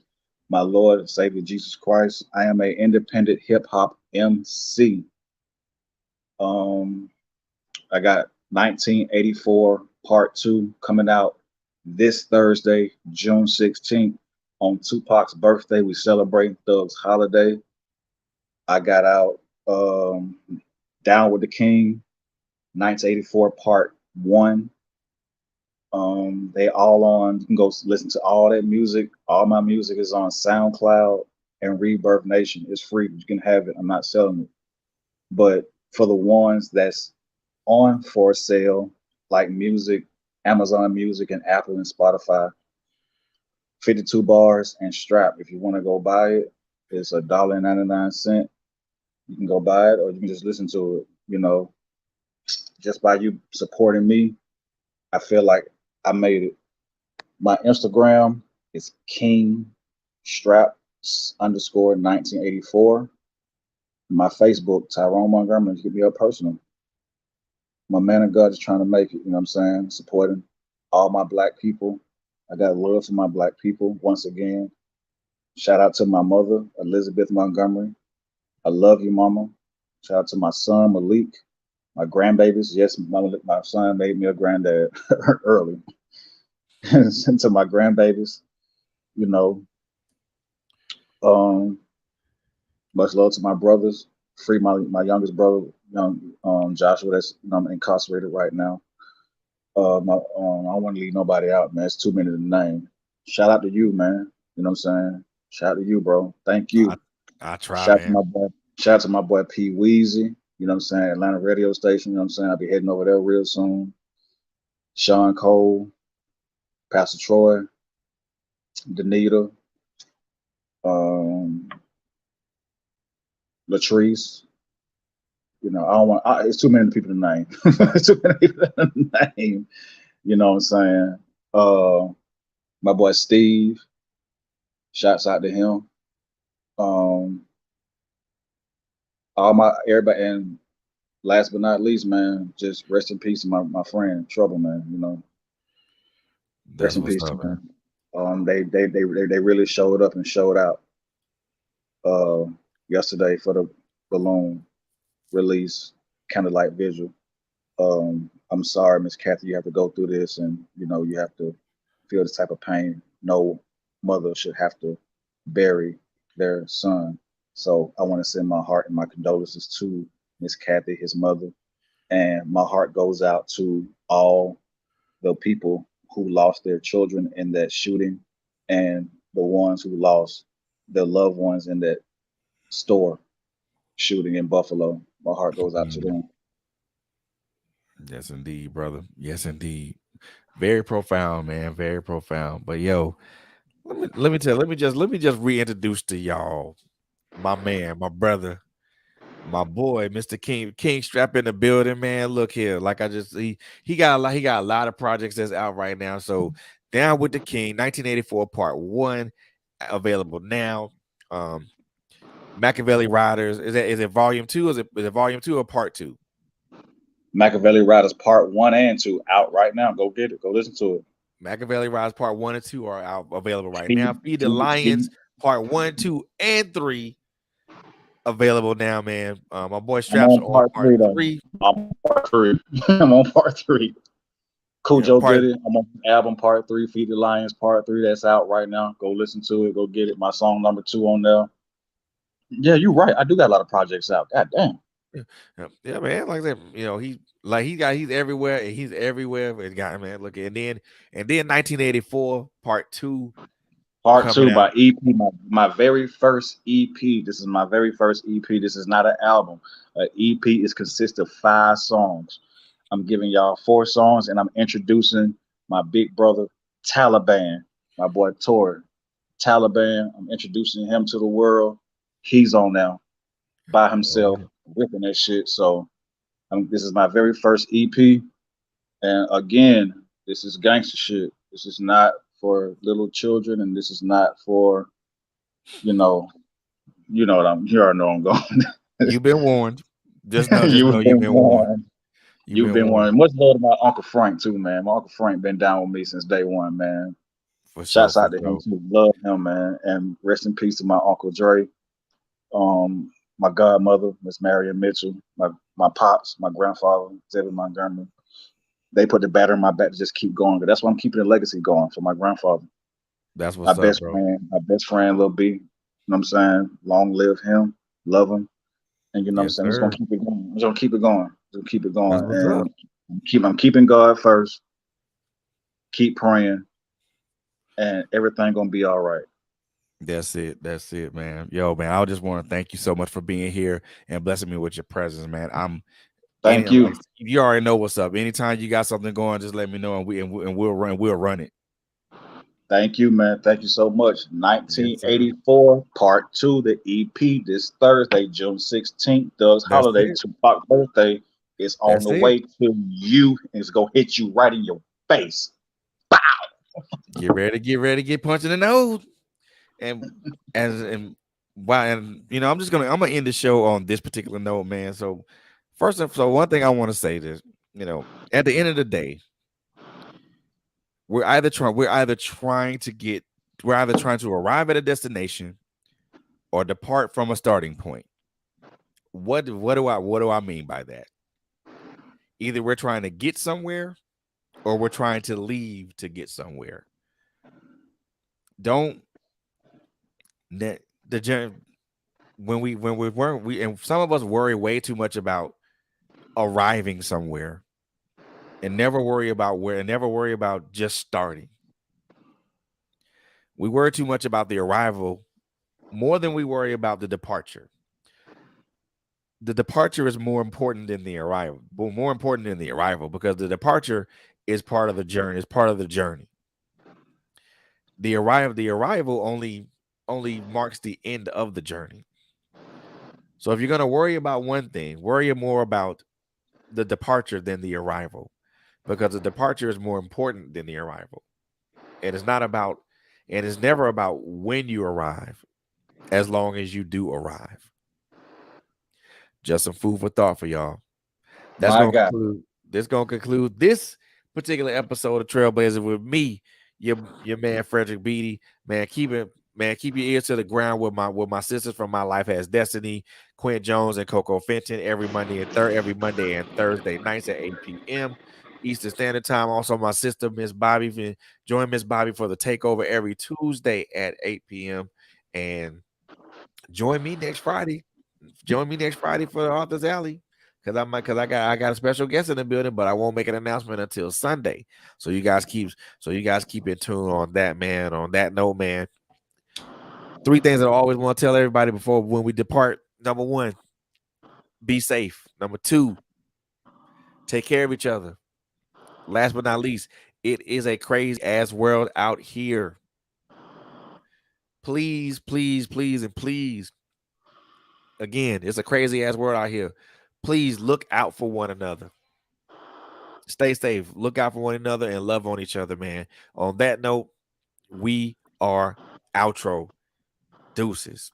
my Lord and Savior Jesus Christ. I am an independent hip hop MC. I got 1984 Part 2 coming out this Thursday, June 16th. On Tupac's birthday, we celebrate Thug's holiday. I got out Down with the King, 1984 Part 1. They all on. You can go listen to all that music. All my music is on SoundCloud and Rebirth Nation. It's free. You can have it. I'm not selling it. But for the ones that's on for sale, like music, Amazon Music and Apple and Spotify. 52 bars and strap. If you want to go buy it, it's $1.99. You can go buy it or you can just listen to it. You know, just by you supporting me, I feel like I made it. My Instagram is King Strap _ 1984. My Facebook, Tyrone Montgomery, give me a personal. My man of God is trying to make it, you know what I'm saying? Supporting all my black people. I got love for my black people once again. Shout out to my mother, Elizabeth Montgomery. I love you, mama. Shout out to my son, Malik. My grandbabies. Yes, my son made me a granddad early. And to my grandbabies, you know, much love to my brothers. Free my youngest brother, young Joshua, that's incarcerated right now. I don't want to leave nobody out, man. It's too many to name. Shout out to you, man. You know what I'm saying? Shout out to you, bro. Thank you. I try, Shout man. out to my boy P. Weezy. You know what I'm saying? Atlanta radio station. You know what I'm saying? I'll be heading over there real soon. Sean Cole, Pastor Troy, Danita, Latrice. You know, I don't want. It's too many people to name. It's too many people to name. You know what I'm saying? My boy Steve. Shouts out to him. Everybody, and last but not least, man, just rest in peace to my friend Trouble, man. You know, rest in peace to man. They really showed up and showed out yesterday for the balloon release candlelight vigil. I'm sorry, Miss Kathy, you have to go through this, and you know you have to feel this type of pain. No mother should have to bury their son. So I want to send my heart and my condolences to Miss Kathy, his mother, and my heart goes out to all the people who lost their children in that shooting, and the ones who lost their loved ones in that store shooting in Buffalo. My heart goes out to them. Yes, indeed, brother. Yes, indeed. Very profound, man. Very profound. But yo, let me just reintroduce to y'all my man, my brother, my boy, Mr. King Strap in the building, man. Look here, like he got a lot of projects that's out right now. So Down with the King, 1984 Part 1, available now. Machiavelli Riders, is it Volume 2? Is it Volume 2 or Part 2? Machiavelli Riders Part 1 and 2 out right now. Go get it. Go listen to it. Machiavelli Riders Part 1 and 2 are out, available right now. Feed the Lions Part 1, 2, and 3 available now, man. My boy Straps on Part 3. I'm on Part 3. I'm on Part 3. Khujo Goodie. I'm on album Part 3. Feed the Lions Part 3. That's out right now. Go listen to it. Go get it. My song number 2 on there. Yeah, you're right. I do got a lot of projects out. God damn. Yeah, man. Like that, you know, he's everywhere, and he's everywhere. And got, man, look, and then 1984 Part 2. Part 2 by EP, my very first EP. This is my very first EP. This is not an album. An EP is consists of 5 songs. I'm giving y'all 4 songs, and I'm introducing my big brother Taliban, my boy Tori. Taliban, I'm introducing him to the world. He's on now by himself, ripping that shit. So this is my very first EP. And again, this is gangster shit. This is not for little children, and this is not for, you know what you already know I'm going. You've been warned. Just know you've been warned. You've been warned. Much love to my Uncle Frank too, man. My Uncle Frank been down with me since day one, man. Shouts out to him too. Love him, man. And rest in peace to my Uncle Dre. My godmother, Miss Marion Mitchell, my pops, my grandfather, David Montgomery. They put the batter in my back to just keep going. That's why I'm keeping the legacy going for my grandfather. That's what's my best friend, Lil B. You know what I'm saying? Long live him, love him. And you know what I'm saying? I'm just gonna keep it going. I'm gonna keep it going. Just keep it going. And I'm keeping God first. Keep praying. And everything gonna be all right. That's it, man. Yo, man, I just want to thank you so much for being here and blessing me with your presence, man. Thank you. Like, you already know what's up. Anytime you got something going, just let me know, and we'll run it. Thank you, man. Thank you so much. Yes, sir. 1984, Part 2, the EP, this Thursday, June 16th, Doug's That's holiday, it. Tupac birthday. It's on That's the it. way to you, and it's going to hit you right in your face. Get ready to get punched in the nose. And and I'm gonna end the show on this particular note, man. So one thing I want to say is, at the end of the day, we're either trying to arrive at a destination or depart from a starting point. What do I mean by that? Either we're trying to get somewhere or we're trying to leave to get somewhere. Don't the journey when we weren't we and some of us worry way too much about arriving somewhere and never worry about just starting. We worry too much about the arrival more than we worry about the departure. The departure is more important than the arrival, because the departure is part of the journey. It's part of the journey. The arrival only marks the end of the journey. So if you're going to worry about one thing, worry more about the departure than the arrival, because the departure is more important than the arrival. And it's never about when you arrive, as long as you do arrive. Just some food for thought for y'all. That's going to conclude this particular episode of Trailblazer with me, your man Frederick Beatty. Man, keep your ears to the ground with my sisters from My Life Has Destiny, Quint Jones and Coco Fenton, every Monday and Thursday nights at 8 p.m. Eastern Standard Time. Also, my sister Miss Bobby, join Miss Bobby for the takeover every Tuesday at 8 p.m. And join me next Friday. Join me next Friday for the Author's Alley, because I got a special guest in the building, but I won't make an announcement until Sunday. So you guys keep in tune on that, man. On that note, man, 3 things that I always want to tell everybody before when we depart. Number 1, be safe. Number 2, take care of each other. Last but not least, it is a crazy ass world out here. Please, please, please, and please. Again, it's a crazy ass world out here. Please look out for one another. Stay safe. Look out for one another and love on each other, man. On that note, we are outro. Deuces.